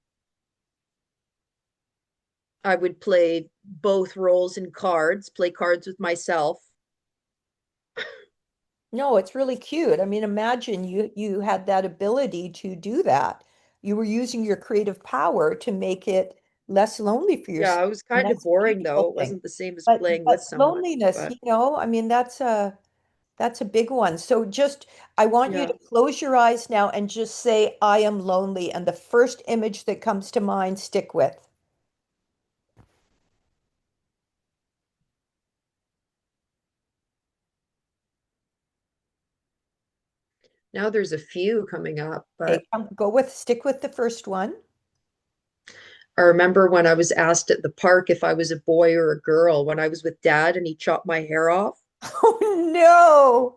I would play both roles in cards, play cards with myself. No, it's really cute. I mean, imagine you had that ability to do that. You were using your creative power to make it less lonely for Yeah, yourself. it was And kind of that's a boring though. beautiful It thing. wasn't the same as But playing with but someone. loneliness, But I mean, that's a big one. So just I want you yeah, to close your eyes now and just say, I am lonely. And the first image that comes to mind, stick with. now there's a few coming up, Okay, but stick with the first one. I remember when I was asked at the park if I was a boy or a girl when I was with dad and he chopped my hair off. Oh no.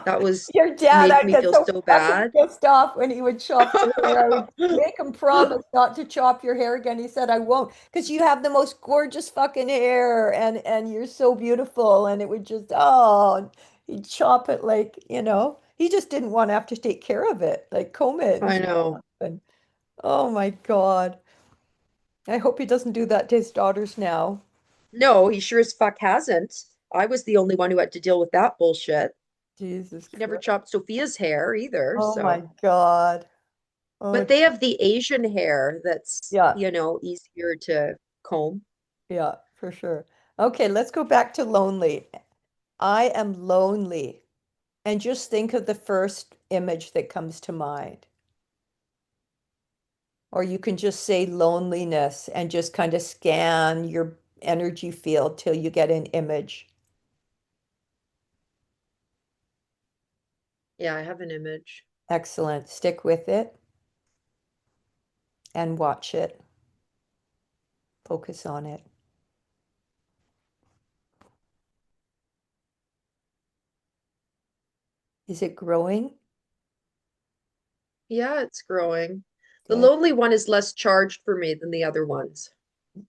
That was Your dad, made I'd me get feel so so fucking bad. pissed off when he would chop your hair. I would make him promise not to chop your hair again. He said, I won't, because you have the most gorgeous fucking hair and you're so beautiful. And it would just, oh, he'd chop it like, he just didn't want to have to take care of it, like comb it and I stuff. know. And oh my God. I hope he doesn't do that to his daughters now. No, he sure as fuck hasn't. I was the only one who had to deal with that bullshit. Jesus He never Christ. chopped Sophia's hair either, Oh my so. God. Oh, But they have the Asian hair that's, yeah. easier to comb. Yeah, for sure. Okay, let's go back to lonely. I am lonely. And just think of the first image that comes to mind. Or you can just say loneliness and just kind of scan your energy field till you get an image. Yeah, I have an image. Excellent. Stick with it and watch it. Focus on it. Is it growing? Yeah, it's growing. The Good. lonely one is less charged for me than the other ones.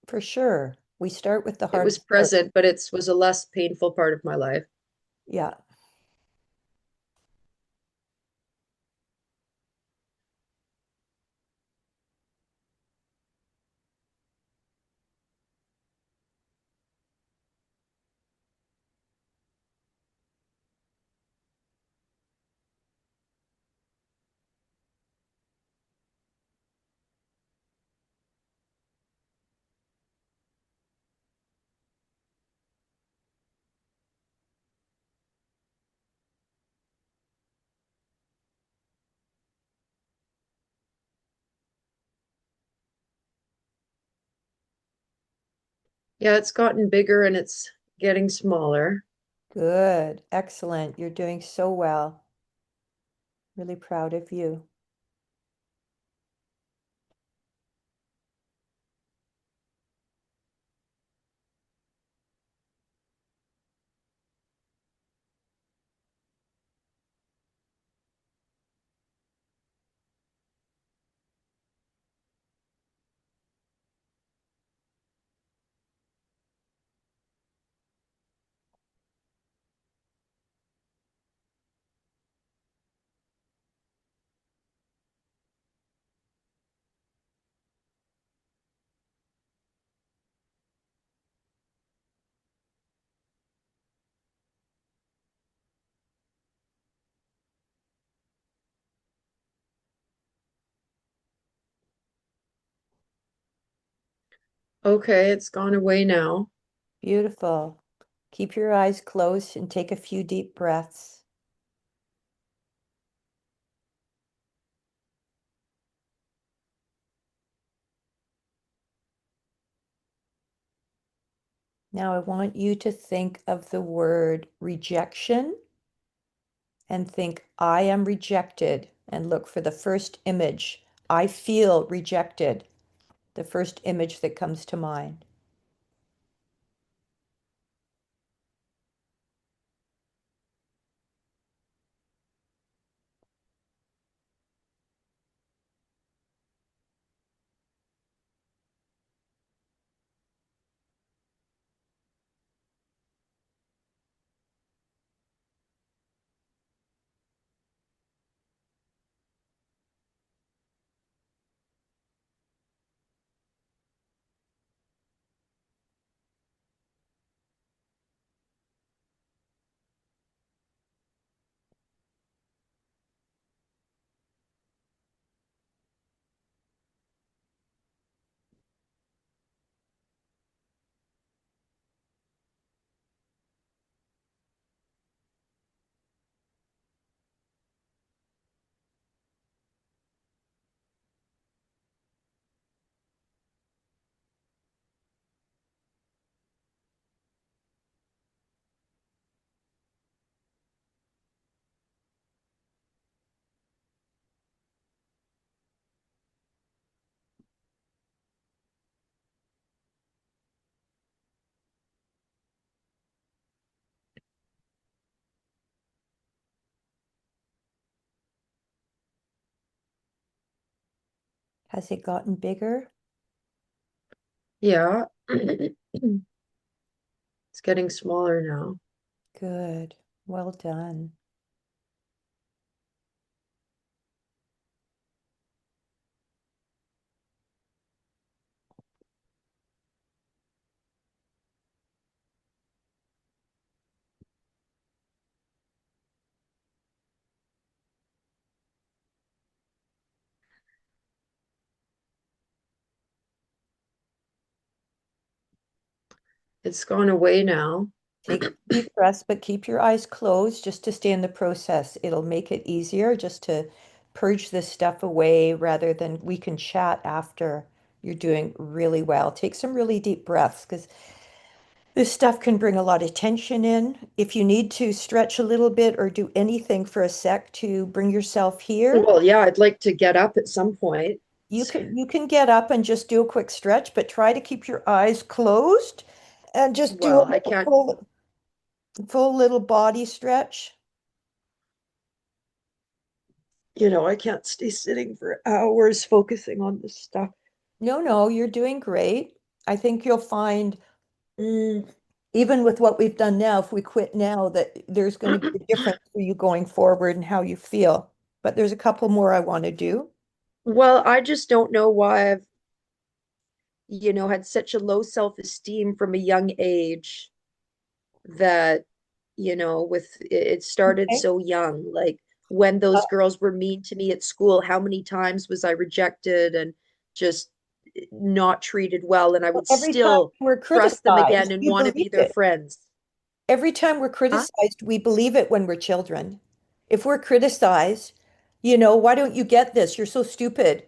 For sure. We start with the It was hardest part. present, but it was a less painful part of my life. Yeah. Yeah, it's gotten bigger and it's getting smaller. Good. Excellent. You're doing so well. Really proud of you. Okay, it's gone away now. Beautiful. Keep your eyes closed and take a few deep breaths. Now I want you to think of the word rejection and think, I am rejected, and look for the first image. I feel rejected, the first image that comes to mind. Has it gotten bigger? Yeah. It's getting smaller now. Good. Well done. It's gone away now. Take deep breaths, but keep your eyes closed just to stay in the process. It'll make it easier just to purge this stuff away rather than we can chat after. You're doing really well. Take some really deep breaths because this stuff can bring a lot of tension in. If you need to stretch a little bit or do anything for a sec to bring yourself here, Well, yeah, I'd like to get up at some point. you can get up and just do a quick stretch, but try to keep your eyes closed and just do Well, I a can't, full little body stretch. I can't stay sitting for hours focusing on this stuff. No, no, you're doing great. I think you'll find, mm, even with what we've done now, if we quit now, that there's going to be a difference for you going forward and how you feel. But there's a couple more I want to do. Well, I just don't know why I've, had such a low self-esteem from a young age that, with it started Okay. so young. Like when Uh, those girls were mean to me at school, how many times was I rejected and just not treated well? And I would every time still we're trust them again criticized, and you want to be believe their it. friends. Every time we're Huh? criticized, we believe it when we're children. If we're criticized, why don't you get this? You're so stupid,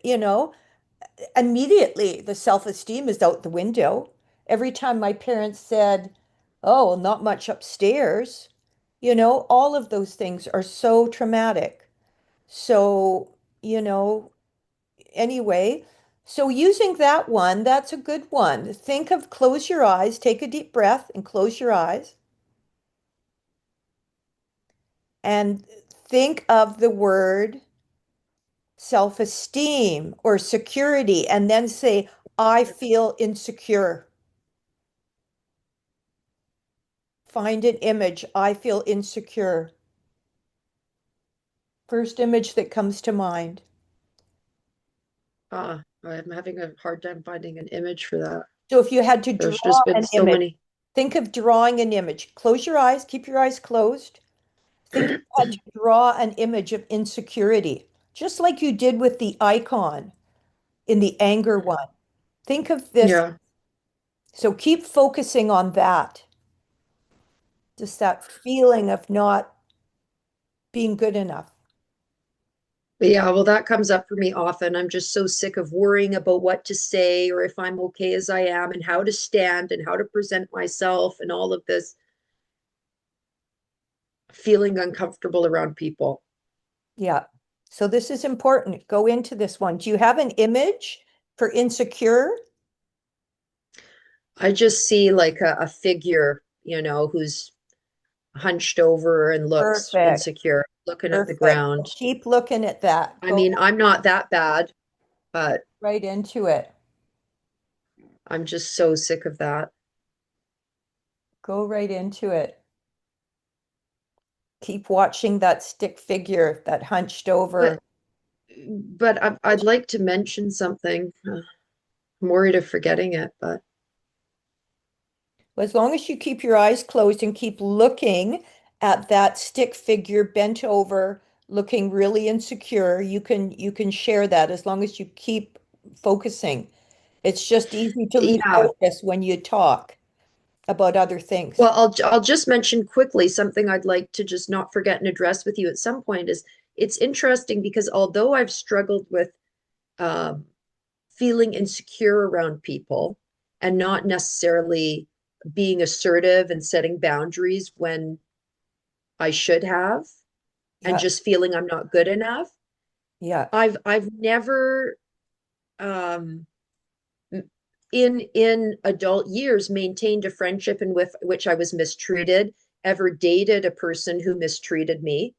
immediately the self-esteem is out the window. Every time my parents said, "Oh, well, not much upstairs," all of those things are so traumatic. So, you know, anyway, so using that one, that's a good one. Think of close your eyes, take a deep breath and close your eyes and think of the word self-esteem or security and then say, I feel insecure. Find an image. I feel insecure. First image that comes to mind. I'm having a hard time finding an image for that. So if you had to There's draw just been an so image, many. think of drawing an image. Close your eyes, keep your eyes closed. Think you had to draw an image of insecurity, just like you did with the icon in the anger one. Think of this. Yeah. So keep focusing on that. Just that feeling of not being good enough. But yeah, well, that comes up for me often. I'm just so sick of worrying about what to say or if I'm okay as I am and how to stand and how to present myself and all of this feeling uncomfortable around people. Yeah. So this is important. Go into this one. Do you have an image for insecure? I just see like a figure, who's hunched over and looks Perfect. insecure, looking at the Perfect. ground. Keep looking at that. I mean, I'm not that bad, but Right into it. I'm just so sick of that. Go right into it. Keep watching that stick figure, that hunched over. But I'd like to mention something. I'm worried of forgetting it, but As long as you keep your eyes closed and keep looking at that stick figure bent over, looking really insecure, you can share that as long as you keep focusing. It's just easy to lose yeah. focus when you talk about other things. Well, I'll just mention quickly something I'd like to just not forget and address with you at some point is it's interesting because although I've struggled with um, feeling insecure around people and not necessarily being assertive and setting boundaries when I should have, and Yeah, just feeling I'm not good enough, yeah, I've never um, in adult years maintained a friendship in with which I was mistreated, ever dated a person who mistreated me,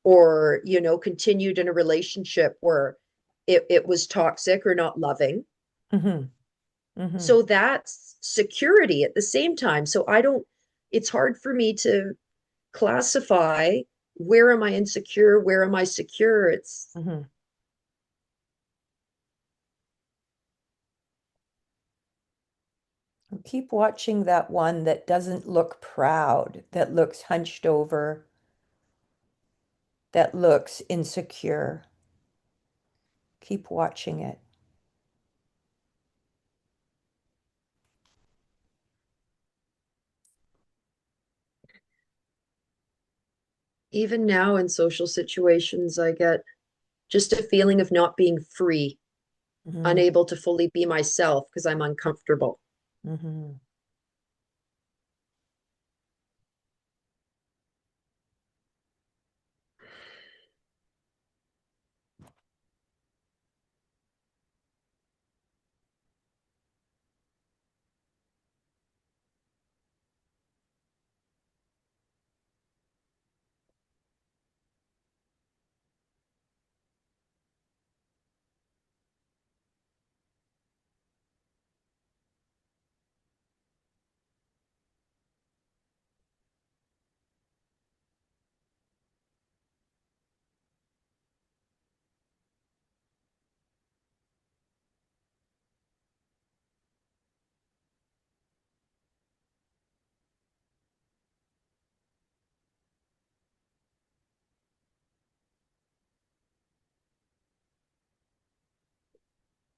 or continued in a relationship where it was toxic or not loving. Hmm. Hmm. So that's security at the same time. So I don't, it's hard for me to classify where am I insecure, where am I secure. It's Hmm. Keep watching that one that doesn't look proud, that looks hunched over, that looks insecure. Keep watching it. even now in social situations, I get just a feeling of not being free, Hmm. unable to fully be myself because I'm uncomfortable. Hmm.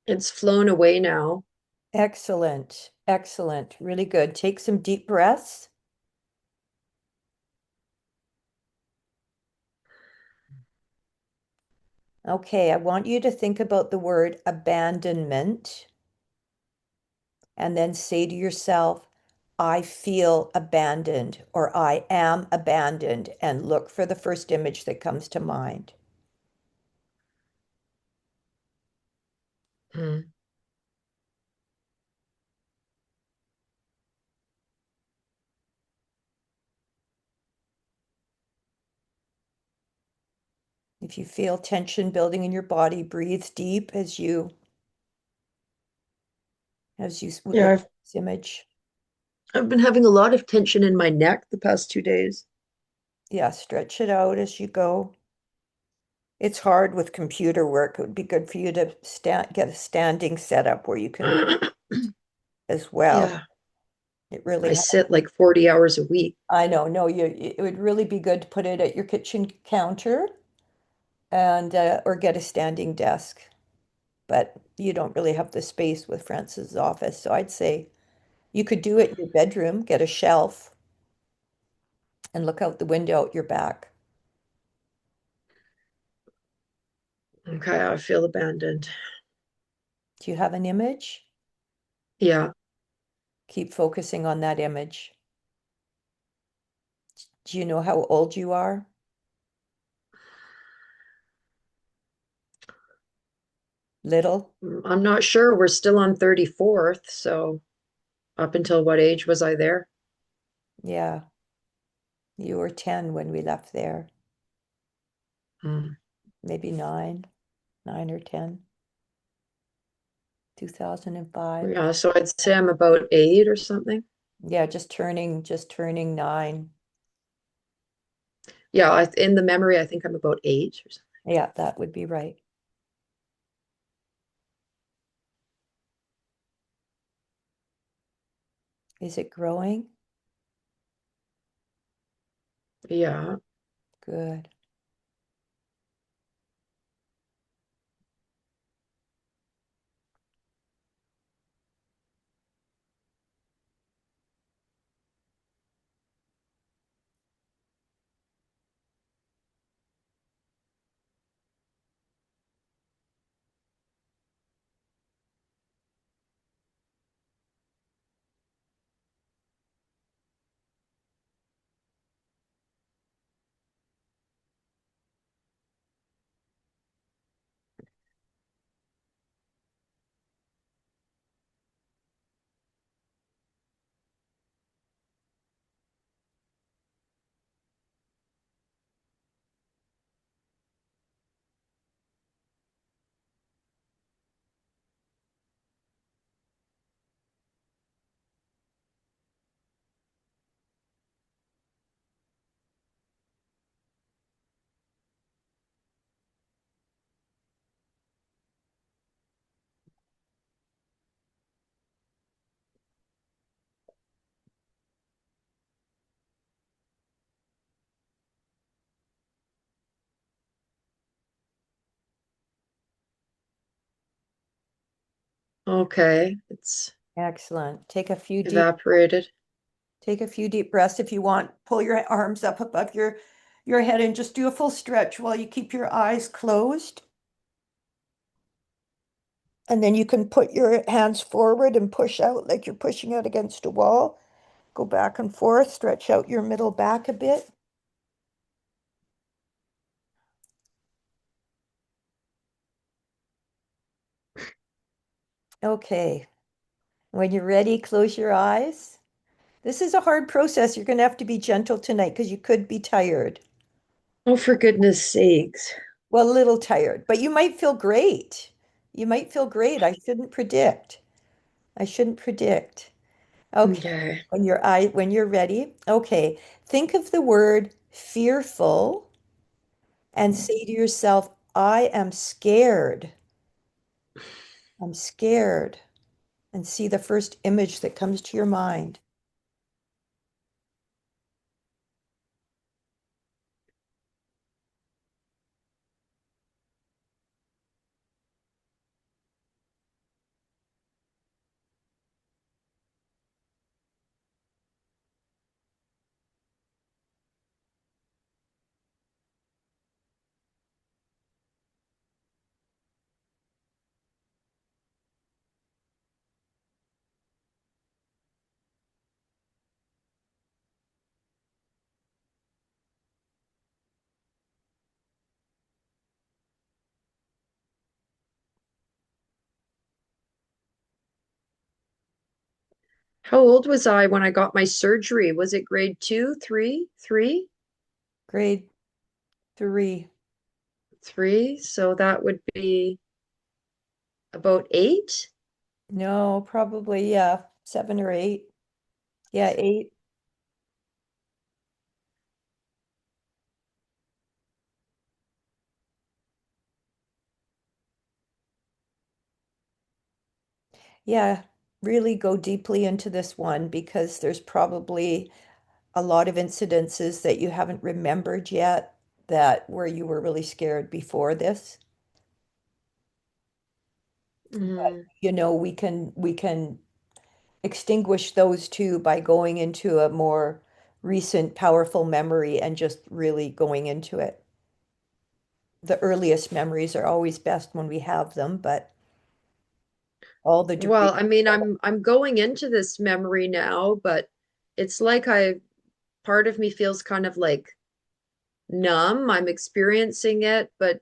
It's flown away now. Excellent. Excellent. Really good. Take some deep breaths. Okay, I want you to think about the word abandonment and then say to yourself, I feel abandoned or I am abandoned, and look for the first image that comes to mind. Mm. If you feel tension building in your body, breathe deep as you Yeah, look at this image. I've been having a lot of tension in my neck the past 2 days. Yeah, stretch it out as you go. It's hard with computer work. It would be good for you to get a standing setup where you can work as well. Yeah, It really I helps. sit like 40 hours a week. I know, no, it would really be good to put it at your kitchen counter and or get a standing desk. But you don't really have the space with Francis's office, so I'd say you could do it in your bedroom, get a shelf and look out the window at your back. Okay, I feel abandoned. Do you have an image? Yeah, Keep focusing on that image. Do you know how old you are? Little? I'm not sure. We're still on 34th, so up until what age was I there? Yeah, you were 10 when we left there. Mm. Maybe 9 or 10, 2005. Yeah, so I'd say I'm about 8 or something. Yeah, just turning 9. Yeah, in the memory, I think I'm about 8 or something. Yeah, that would be right. Is it growing? Yeah. Good. Okay, it's Excellent. evaporated. Take a few deep breaths if you want. Pull your arms up above your head and just do a full stretch while you keep your eyes closed. And then you can put your hands forward and push out like you're pushing out against a wall. Go back and forth, stretch out your middle back a bit. Okay. When you're ready, close your eyes. This is a hard process. You're going to have to be gentle tonight because you could be tired. Oh, for goodness sakes. Well, a little tired, but you might feel great. You might feel great. I shouldn't predict. I shouldn't predict. Okay. Okay. When you're ready. Okay. Think of the word fearful and say to yourself, I am scared. I'm scared. And see the first image that comes to your mind. How old was I when I got my surgery? Was it grade two, three, three, Grade 3. three? So that would be about 8. No, probably, yeah, 7 or 8. Yeah, 8. Yeah, really go deeply into this one because there's probably a lot of incidences that you haven't remembered yet that where you were really scared before this. Mm. We can extinguish those two by going into a more recent powerful memory and just really going into it. The earliest memories are always best when we have them, but all the debris. Well, I mean, I'm going into this memory now, but it's like I part of me feels kind of like numb. I'm experiencing it, but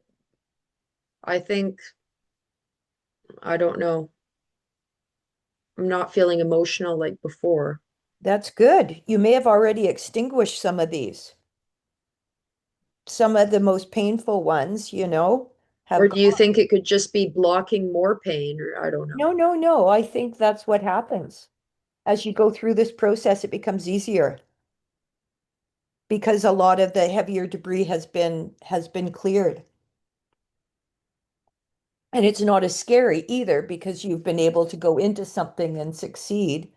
I think I don't know. I'm not feeling emotional like before. That's good. You may have already extinguished some of these. Some of the most painful ones, Or have do you gone. think it could just be blocking more pain? Or I don't know. No, no, no. I think that's what happens. As you go through this process, it becomes easier because a lot of the heavier debris has been cleared. And it's not as scary either because you've been able to go into something and succeed.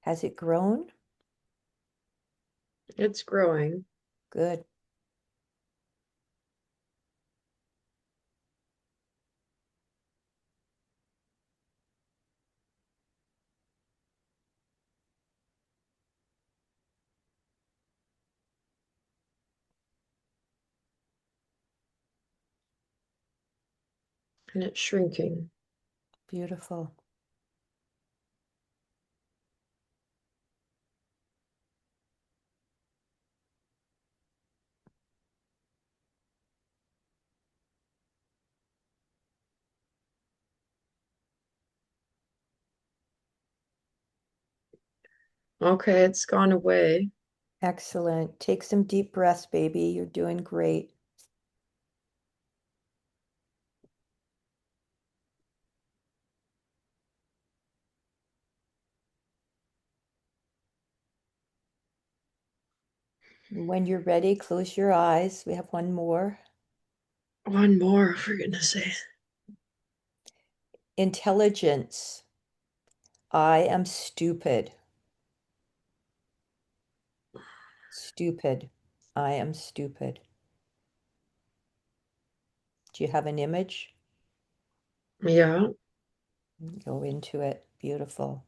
Has it grown? It's growing. Good. And it's shrinking. Beautiful. Okay, it's gone away. Excellent. Take some deep breaths, baby. You're doing great. When you're ready, close your eyes. We have one more. One more, for goodness sake. Intelligence. I am stupid. Stupid. I am stupid. Do you have an image? Yeah, Go into it. Beautiful.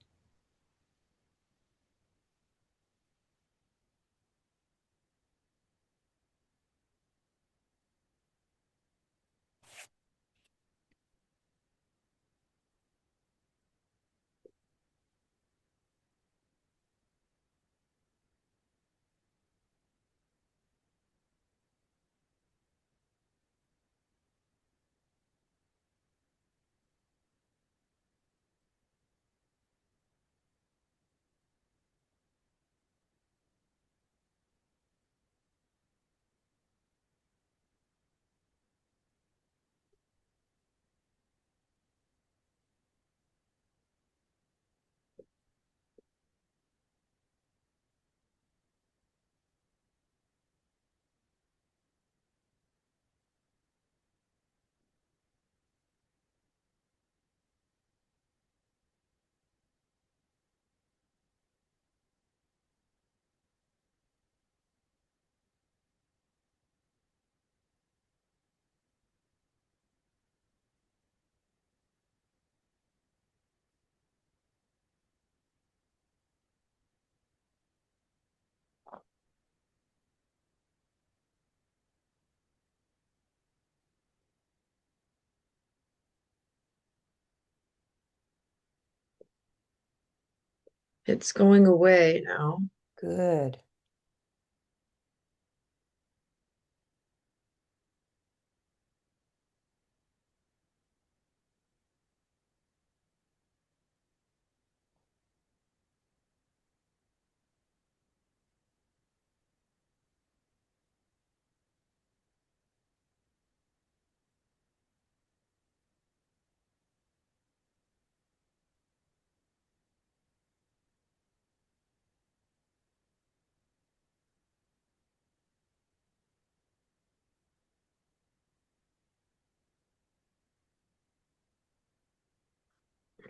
it's going away now. Good.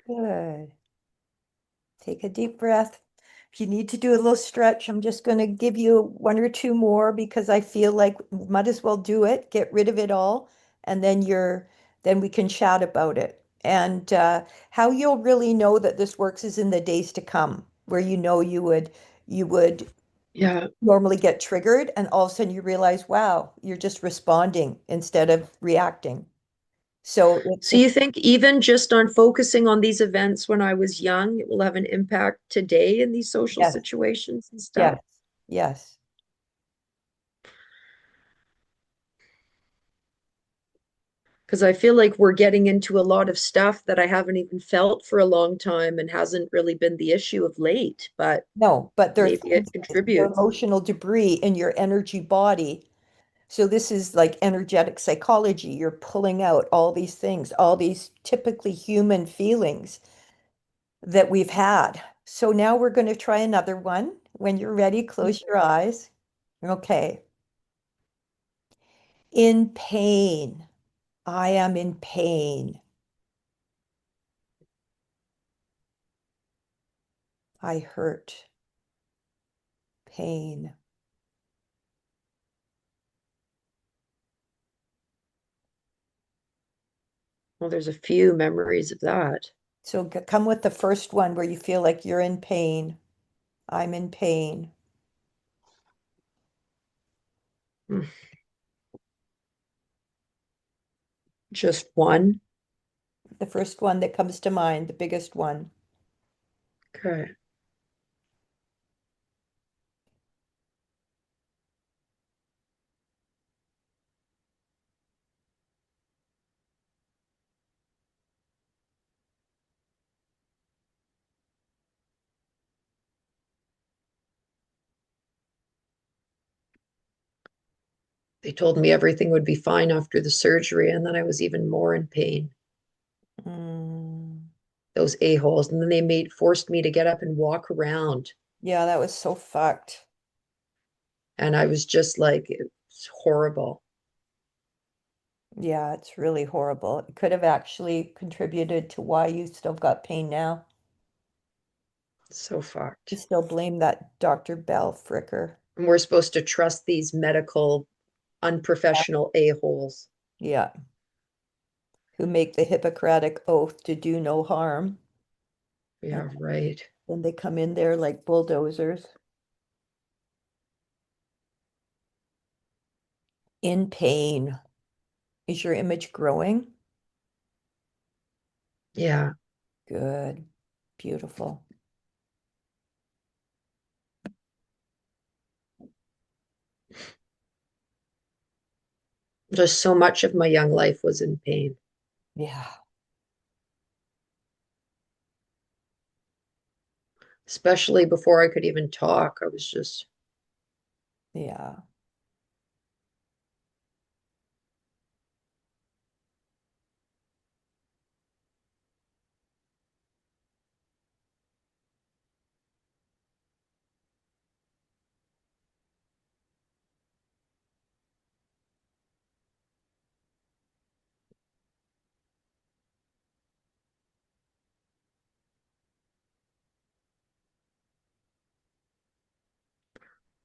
Good. Take a deep breath. If you need to do a little stretch, I'm just going to give you one or two more because I feel like we might as well do it, get rid of it all, and then we can chat about it. And how you'll really know that this works is in the days to come, where you would Yeah. normally get triggered, and all of a sudden you realize, wow, you're just responding instead of reacting. So So you think even just on focusing on these events when I was young, it will have an impact today in these social yes, situations and stuff? yes, yes. Because I feel like we're getting into a lot of stuff that I haven't even felt for a long time and hasn't really been the issue of late, but No, but there are maybe things, it there are contributes. emotional debris in your energy body. So this is like energetic psychology. You're pulling out all these things, all these typically human feelings that we've had. So now we're going to try another one. When you're ready, close your eyes. Okay. In pain. I am in pain. I hurt. Pain. Well, there's a few memories of that. So come with the first one where you feel like you're in pain. I'm in pain. Hmm. Just one. The first one that comes to mind, the biggest one. Okay. They told me everything would be fine after the surgery, and then I was even more in pain. Mm. Those a-holes. And then they made forced me to get up and walk around. Yeah, that was so fucked. And I was just like, it's horrible. Yeah, it's really horrible. It could have actually contributed to why you still got pain now. So You fucked. still blame that Dr. Bell fricker. And we're supposed to trust these medical Yeah. unprofessional a-holes. Yeah, who make the Hippocratic oath to do no harm. And Yeah, right. then they come in there like bulldozers. In pain. Is your image growing? Yeah. Good. Beautiful. Just so much of my young life was in pain, Yeah. especially before I could even talk. I was just, Yeah.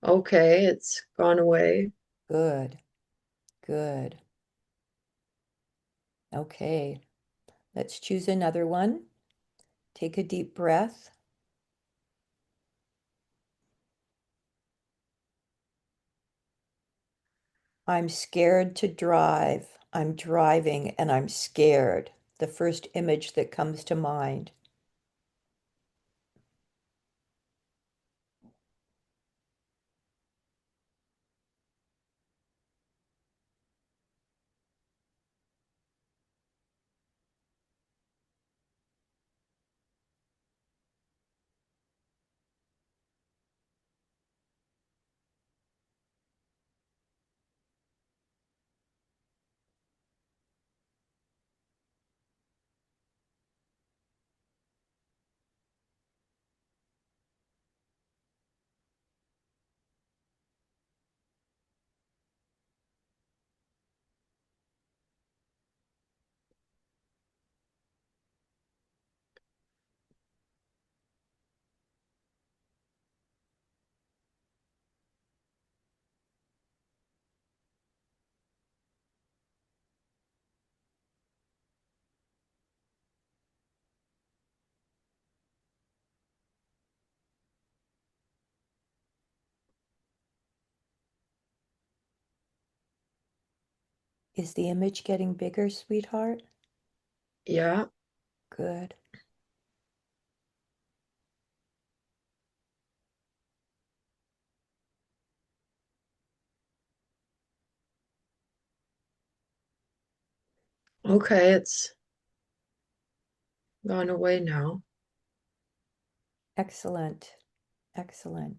okay, it's gone away. Good. Good. Okay. Let's choose another one. Take a deep breath. I'm scared to drive. I'm driving and I'm scared. The first image that comes to mind. Is the image getting bigger, sweetheart? Yeah. Good. Okay, it's gone away now. Excellent. Excellent.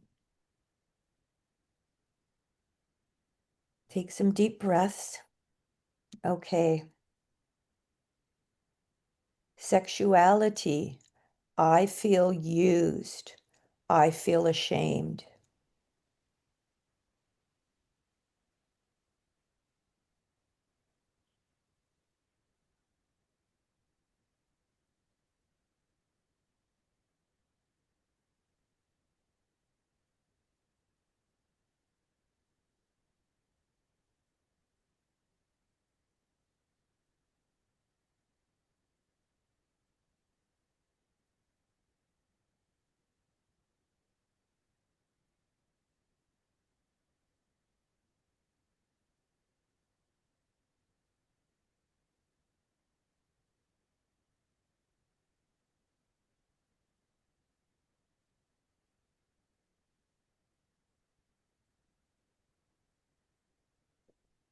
Take some deep breaths. Okay. Sexuality. I feel used. I feel ashamed.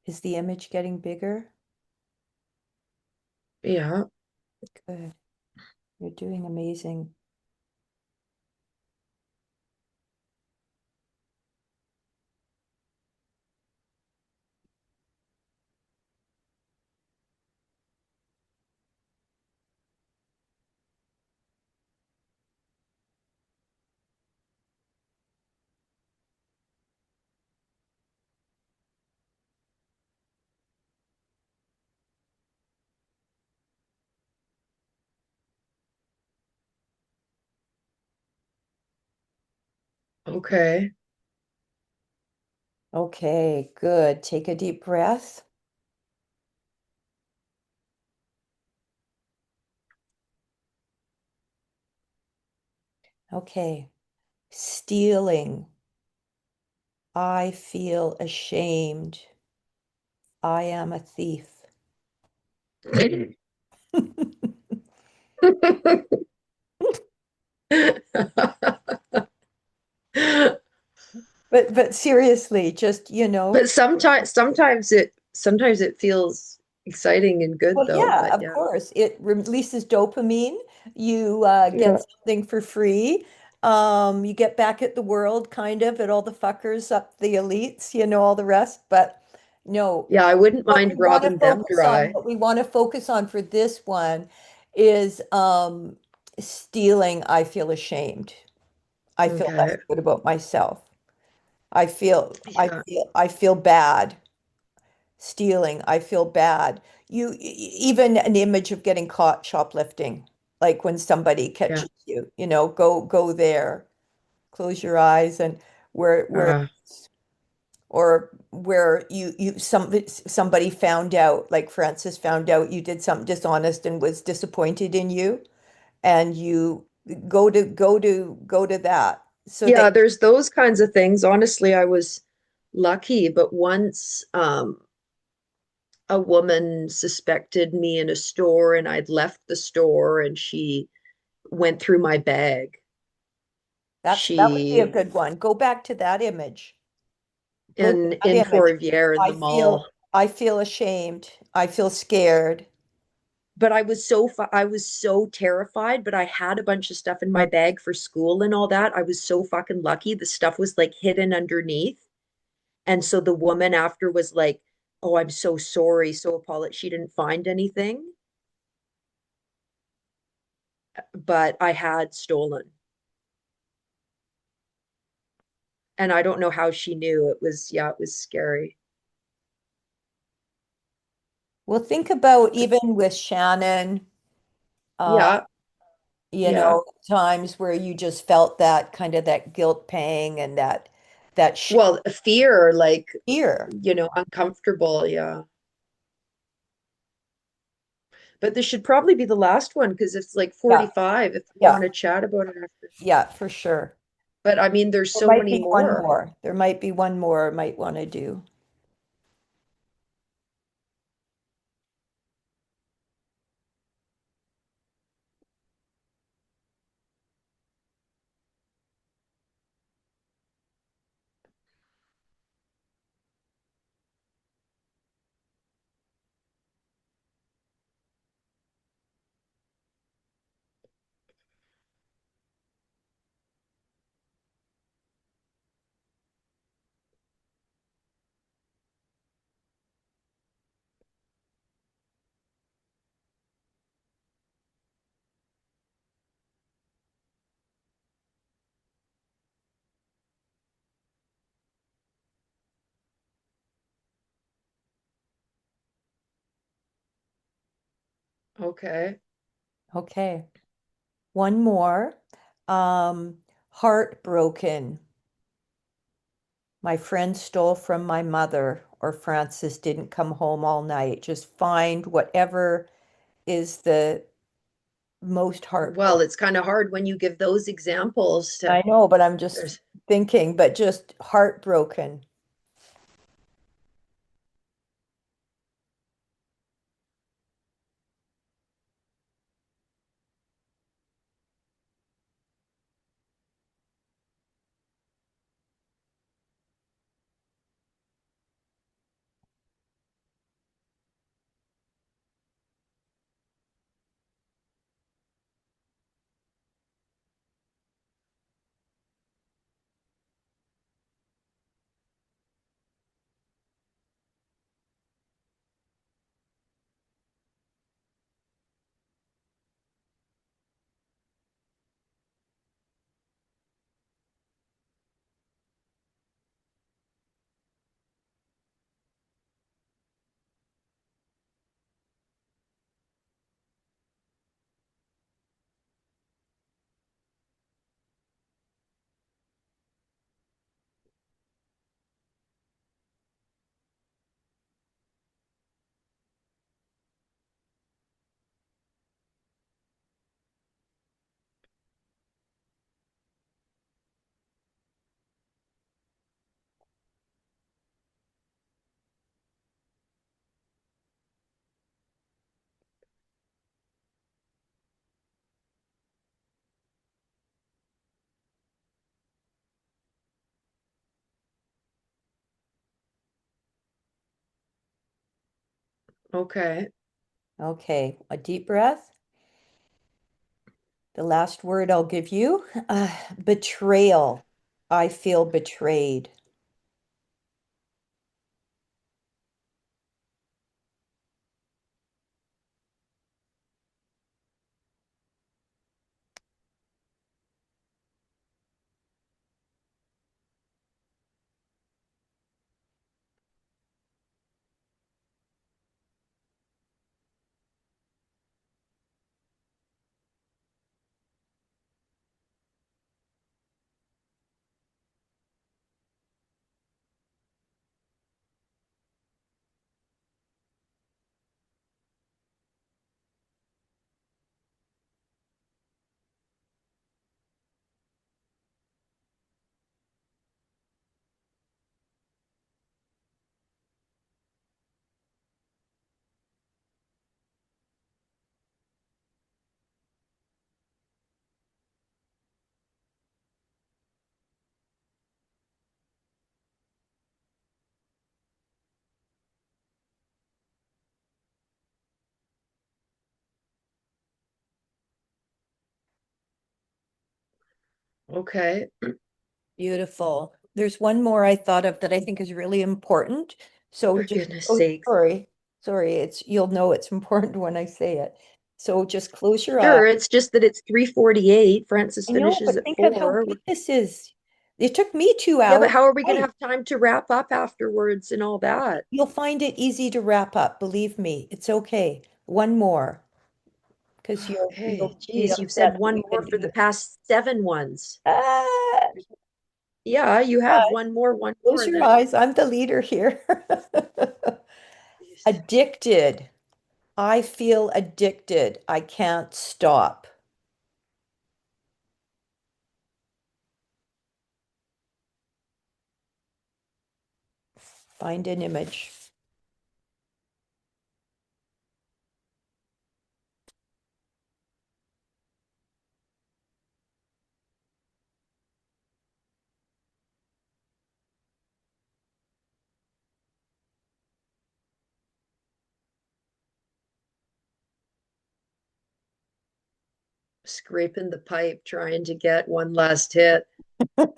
Is the image getting bigger? Yeah. Good. You're doing amazing. Okay. Okay, good. Take a deep breath. Okay. Stealing. I feel ashamed. I am a thief. But seriously, just, But sometimes it feels exciting and good well, though. yeah, But of yeah. course. It releases dopamine. You get Yeah. something for free. You get back at the world, kind of, at all the fuckers up the elites, all the rest. But no, Yeah, I wouldn't what mind we want to robbing them focus on, dry. what we want to focus on for this one is stealing. I feel ashamed. I feel less Okay. good about myself. I feel, I Yeah. feel, I feel bad. Stealing, I feel bad. Even an image of getting caught shoplifting, like when somebody Yeah. catches you, go there, close your eyes and where Uh, or where somebody found out, like Francis found out you did something dishonest and was disappointed in you, and you go to that so that yeah, there's those kinds of things. Honestly, I was lucky, but once a woman suspected me in a store and I'd left the store and she went through my bag. that would be a She good one. Go back to that image. Go to in that in image. Fort Riviere in I the mall. feel I feel ashamed. I feel scared. But I was so terrified, but I had a bunch of stuff in my bag for school and all that. I was so fucking lucky. The stuff was like hidden underneath. And so the woman after was like, "Oh, I'm so sorry, so apologetic." She didn't find anything, but I had stolen. And I don't know how she knew. Yeah, it was scary. Well, think about even with Shannon, uh, Yeah, yeah. times where you just felt that kind of that guilt pang and that Well, fear, like, fear. uncomfortable. Yeah. But this should probably be the last one because it's like Yeah, 45 if we yeah, want to chat about it after. yeah, for sure. But I mean, there's There so might many be one more. more. There might be one more I might want to do. Okay. Okay. One more. Heartbroken. My friend stole from my mother, or Francis didn't come home all night. Just find whatever is the most Well, heartbroken. it's kind of hard when you give those examples to I know, but I'm just there's thinking, but just heartbroken. Okay. Okay, a deep breath. The last word I'll give you, betrayal. I feel betrayed. Okay. Beautiful. There's one more I thought of that I think is really important. So For just, goodness oh, sakes. sorry, you'll know it's important when I say it. So just close your eyes. Sure, it's just that it's 3:48. Francis I know, finishes but at think of how 4. big this is. It took me two Yeah, but hours. how are we going to Right. have time to wrap up afterwards and all that? You'll find it easy to wrap up. Believe me, it's okay. One more, because you'll Okay. be Geez, you've upset said that one we more didn't for do the it. past 7 ones. Ah, Yeah, you have one more, close and your then eyes. I'm the leader here. geez. Addicted. I feel addicted. I can't stop. Find an image. Scraping the pipe, trying to get one last hit. Close,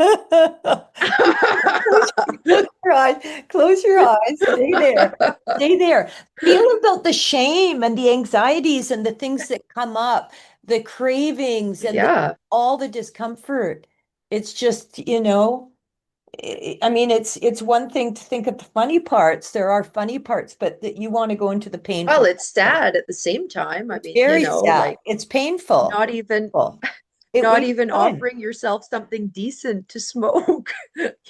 close your eyes. Close your eyes. Stay there. Stay there. Feel about the shame and the anxieties and the things that come up, the cravings and Yeah. all the discomfort. It's just, I mean, it's one thing to think of the funny parts. There are funny parts, but that you want to go into the Well, painful. it's sad at the same time. I It's mean, very sad. like It's painful. not even Well, it not wastes even time. offering yourself something decent to smoke,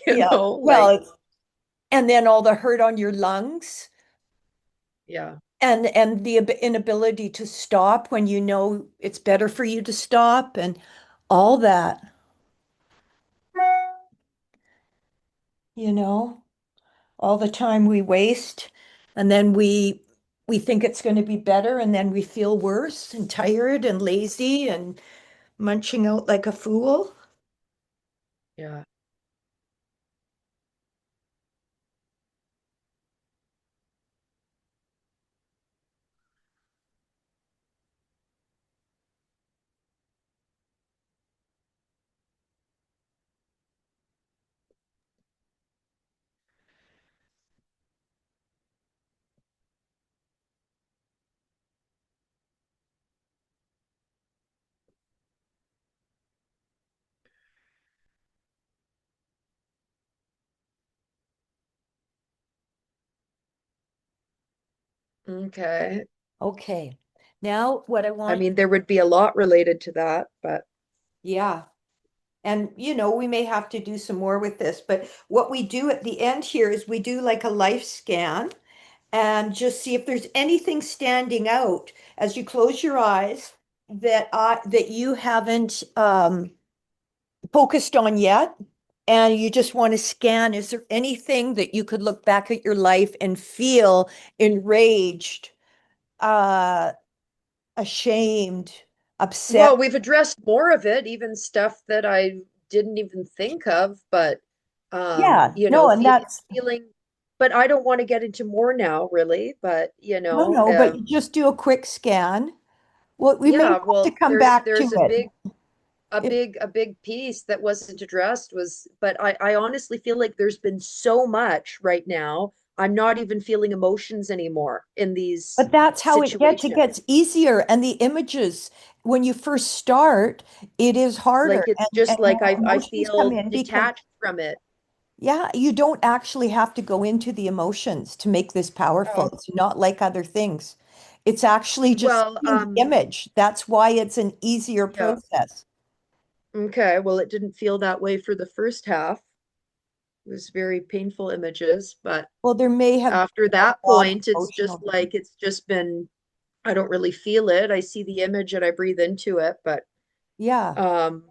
Yeah. Well, like and then all the hurt on your lungs yeah. and the inability to stop when you know it's better for you to stop and all that, you know, all the time we waste and then we think it's going to be better and then we feel worse and tired and lazy and munching out like a fool. Yeah. Okay. Okay. Now what I I want, mean, there would be a lot related to that, but yeah. And we may have to do some more with this, but what we do at the end here is we do like a life scan and just see if there's anything standing out as you close your eyes that you haven't focused on yet. And you just want to scan, is there anything that you could look back at your life and feel enraged, uh, ashamed, upset? well, we've addressed more of it, even stuff that I didn't even think of, but Yeah, no, and that's feeling but I don't want to get into more now, really. But No, no, but you just do a quick scan. Well, we may yeah, have to well, come back to there's a it. big It piece that wasn't addressed was, but I honestly feel like there's been so much right now. I'm not even feeling emotions anymore in these But that's how it gets. It situations. gets easier. And the images, when you first start, it is harder. Like it's And just when like I emotions come feel in, because, detached from it. yeah, you don't actually have to go into the emotions to make this powerful. Oh, It's not like other things. It's actually just well, seeing the image. That's why it's an easier yeah. process. Okay. Well, it didn't feel that way for the first half. It was very painful images, but Well, there may have after been that a lot of point, it's just emotional. like it's just been, I don't really feel it. I see the image and I breathe into it, Yeah, um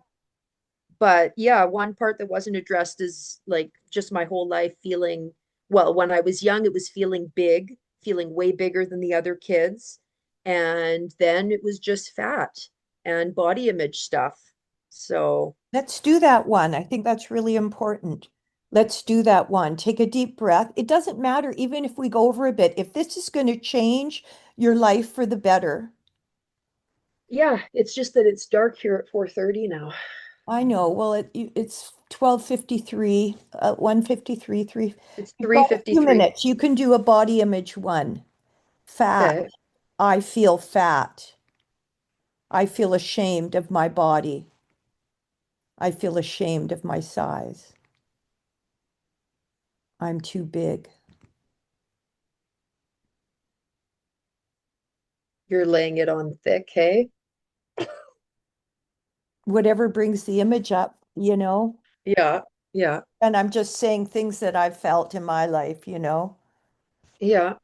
but yeah, one part that wasn't addressed is like just my whole life feeling, well, when I was young, it was feeling big, feeling way bigger than the other kids. And then it was just fat and body image stuff. So, let's do that one. I think that's really important. Let's do that one. Take a deep breath. It doesn't matter, even if we go over a bit. If this is going to change your life for the better, yeah, it's just that it's dark here at 4:30 now. I know. Well, it's 12:53, 1:53, 3. It's You've got a few 3:53. minutes. You can do a body image one. Fat. Okay. I feel fat. I feel ashamed of my body. I feel ashamed of my size. I'm too big. You're laying it on thick, hey? Whatever brings the image up, you know? Yeah. Yeah. And I'm just saying things that I've felt in my life, you know? Yeah.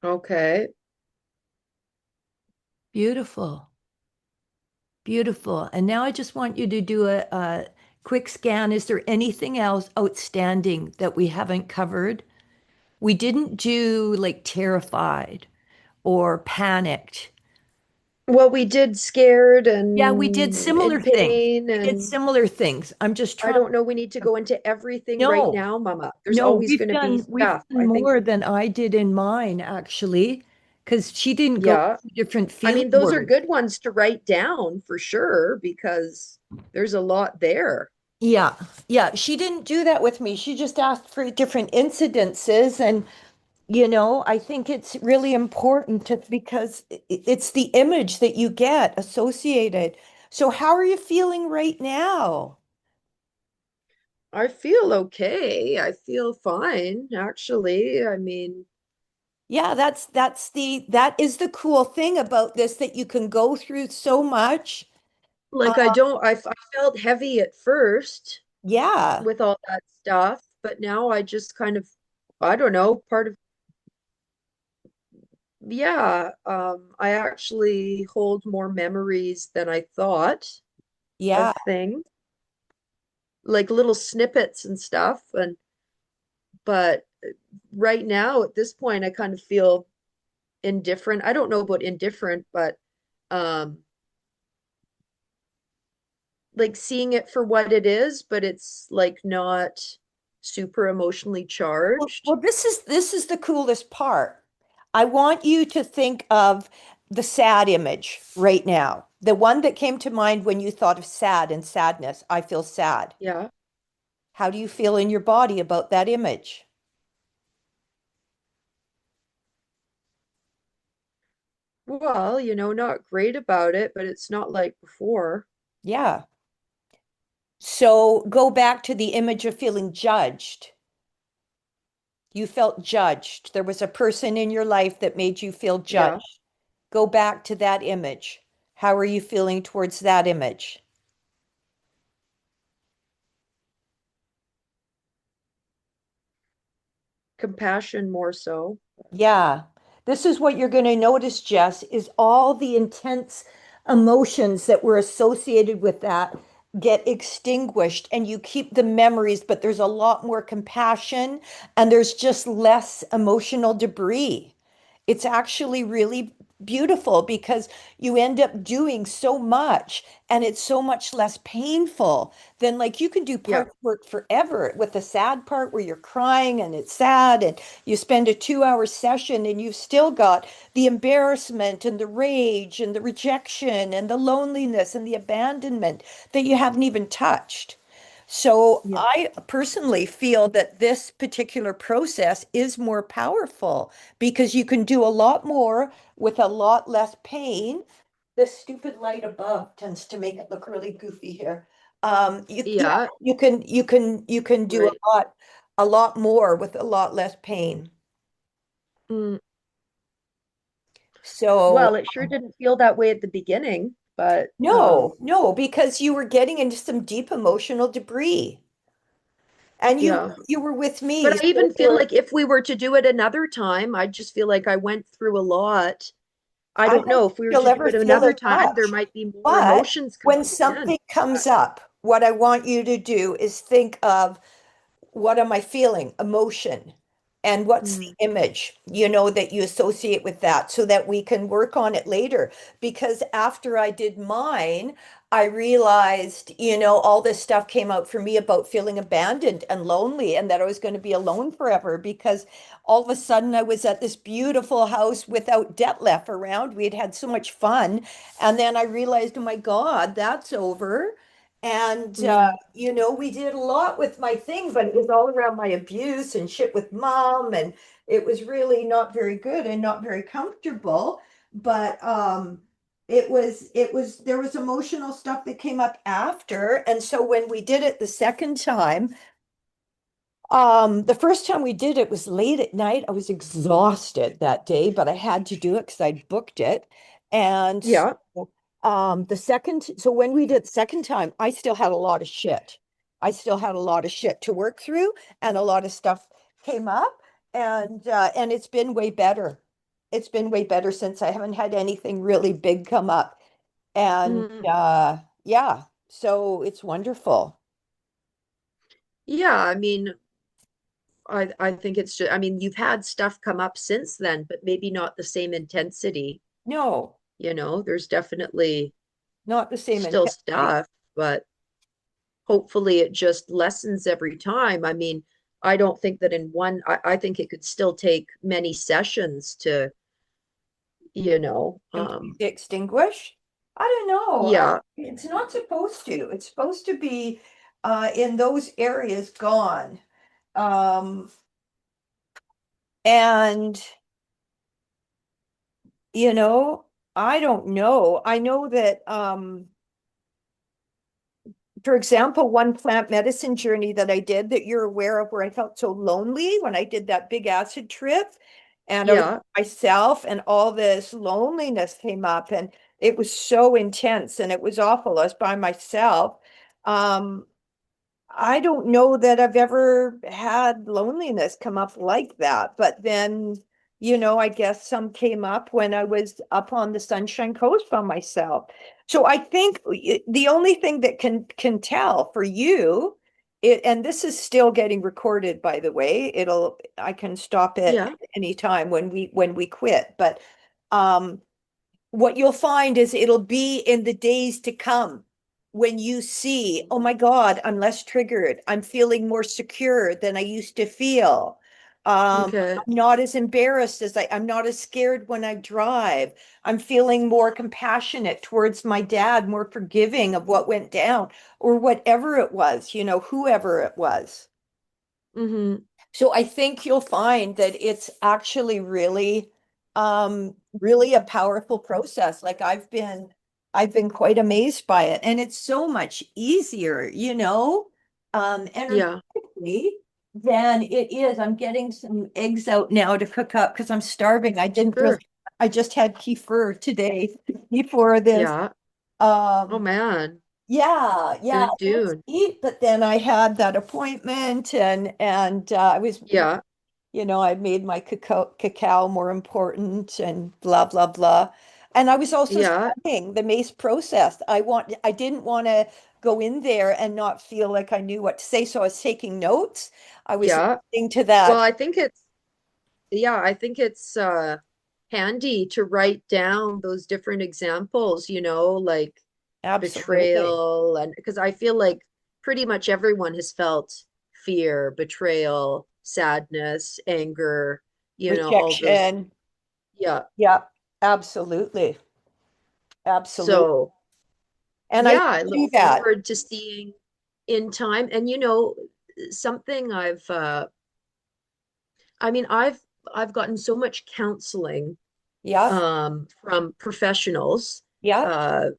Okay. Beautiful. Beautiful. And now I just want you to do a quick scan. Is there anything else outstanding that we haven't covered? We didn't do like terrified or panicked. Well, we did scared Yeah, we did and similar in things. pain, We did and similar things. I'm just I trying. don't know we need to go into everything right No, now, Mama. There's no, always going to be we've stuff. done I think, more than I did in mine actually, because she didn't go yeah. through different I feeling mean, those are words. good ones to write down for sure because there's a lot there. Yeah, yeah, she didn't do that with me. She just asked for different incidences, and I think it's really important to because it's the image that you get associated. So how are you feeling right now? I feel okay. I feel fine, actually. I mean, Yeah, that is the cool thing about this, that you can go through so much. Uh, like I don't, I felt heavy at first yeah. with all that stuff, but now I just kind of, I don't know, part of Yeah, I actually hold more memories than I thought Yeah. of things, like little snippets and stuff. And but right now, at this point, I kind of feel indifferent. I don't know about indifferent, but um, like seeing it for what it is, but it's like not super emotionally charged. Well, this is the coolest part. I want you to think of the sad image right now. The one that came to mind when you thought of sad and sadness. I feel sad. Yeah. How do you feel in your body about that image? Well, not great about it, but it's not like before. Yeah. So go back to the image of feeling judged. You felt judged. There was a person in your life that made you feel Yeah. judged. Go back to that image. How are you feeling towards that image? Compassion more so. Yeah. This is what you're going to notice, Jess, is all the intense emotions that were associated with that get extinguished and you keep the memories, but there's a lot more compassion and there's just less emotional debris. It's actually really beautiful because you end up doing so much and it's so much less painful than like you can do Yeah. part work forever with the sad part where you're crying and it's sad and you spend a 2 hour session and you've still got the embarrassment and the rage and the rejection and the loneliness and the abandonment that you haven't even touched. So Yeah. I personally feel that this particular process is more powerful because you can do a lot more with a lot less pain. This stupid light above tends to make it look really goofy here. Yeah, Yeah. you can do Right. a lot more with a lot less pain. Mm. So Well, it sure didn't feel that way at the beginning, but no, no, because you were getting into some deep emotional debris. And you yeah. you were with me, But I so even there feel were, like if we were to do it another time, I just feel like I went through a lot. I I don't don't know think if we were you'll to do ever it feel another as time, there much. might be more But emotions when coming in. something comes up, what I want you to do is think of what am I feeling? Emotion. And what's the Mm. image, that you associate with that so that we can work on it later. Because after I did mine, I realized, all this stuff came out for me about feeling abandoned and lonely and that I was going to be alone forever because all of a sudden I was at this beautiful house without Detlef around. We had had so much fun. And then I realized, oh my God, that's over. And Mm. we did a lot with my thing, but it was all around my abuse and shit with mom, and it was really not very good and not very comfortable. But it was there was emotional stuff that came up after, and so when we did it the second time, the first time we did it was late at night. I was exhausted that day, but I had to do it because I booked it. And Yeah. so, so when we did it the second time, I still had a lot of shit. I still had a lot of shit to work through, and a lot of stuff came up, and it's been way better. It's been way better since I haven't had anything really big come up. And Mm. yeah, so it's wonderful. Yeah, I mean, I think it's just, I mean, you've had stuff come up since then, but maybe not the same intensity. No, There's definitely not the same still intensity. stuff, but hopefully it just lessens every time. I mean, I don't think that I think it could still take many sessions to, you know, Completely extinguish? I don't know. yeah, It's not supposed to. It's supposed to be in those areas gone. Um, and, you know, I don't know. I know that for example, one plant medicine journey that I did that you're aware of where I felt so lonely when I did that big acid trip and I was yeah, myself and all this loneliness came up and it was so intense and it was awful. I was by myself. Um, I don't know that I've ever had loneliness come up like that, but then I guess some came up when I was up on the Sunshine Coast by myself. So I think the only thing that can tell for you, and this is still getting recorded, by the way. I can stop it Yeah. any time when we quit. But um what you'll find is it'll be in the days to come when you see, oh my God, I'm less triggered. I'm feeling more secure than I used to feel. Okay. I'm not as embarrassed I'm not as scared when I drive. I'm feeling more compassionate towards my dad, more forgiving of what went down or whatever it was, whoever it was. Mm-hmm. So I think you'll find that it's actually really a powerful process. Like I've been quite amazed by it. And it's so much easier, Yeah. energetically than it is. I'm getting some eggs out now to cook up because I'm starving. Sure. I just had kefir today before this. Yeah. Oh Um, man. yeah, Good I was dude. eat, but then I had that appointment and I was Yeah. I made my cacao more important and blah, blah, blah. And I was also Yeah. studying the Mace process. I didn't want to go in there and not feel like I knew what to say. So I was taking notes. I was Yeah. listening to Well, that. I think it's handy to write down those different examples, like Absolutely. betrayal, and because I feel like pretty much everyone has felt fear, betrayal, sadness, anger, all those. Rejection. Yeah. Yeah, absolutely. Absolutely. So, And I yeah, I look do that. forward to seeing in time. And something I've gotten so much counseling Yeah. from professionals Yeah. uh,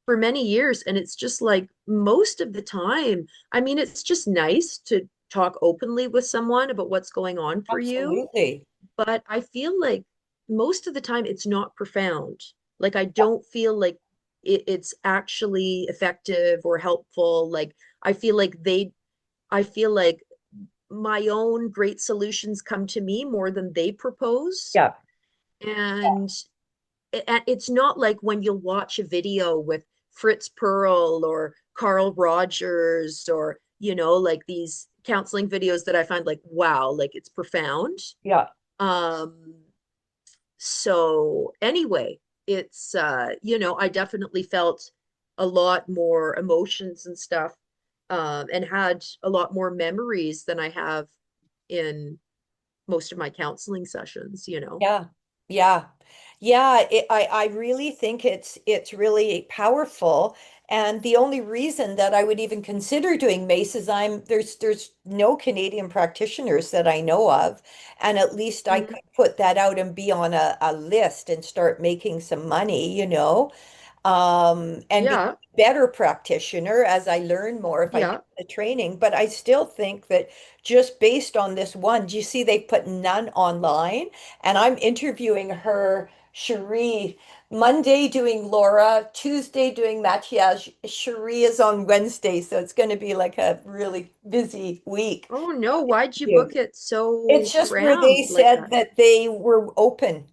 for many years. And it's just like most of the time, it's just nice to talk openly with someone about what's going on for you. Absolutely. But I feel like most of the time it's not profound. Like I don't feel like it's actually effective or helpful. Like I feel like I feel like my own great solutions come to me more than they propose. Yeah. And it's not like when you'll watch a video with Fritz Perl or Carl Rogers or, like these counseling videos that I find like, wow, like it's profound. Yeah. Um, so anyway, it's I definitely felt a lot more emotions and stuff, and had a lot more memories than I have in most of my counseling sessions. Yeah, yeah, yeah. I really think it's really powerful. And the only reason that I would even consider doing Mace is there's no Canadian practitioners that I know of, and at least I Mm, could put that out and be on a list and start making some money. And be yeah, a better practitioner as I learn more if I get yeah. the training. But I still think that just based on this one, do you see they put none online? And I'm interviewing her, Cherie, Monday doing Laura, Tuesday doing Matthias. Cherie is on Wednesday, so it's going to be like a really busy week. Oh no, why'd you Yeah. book it so It's just where they crammed like said that? that they were open.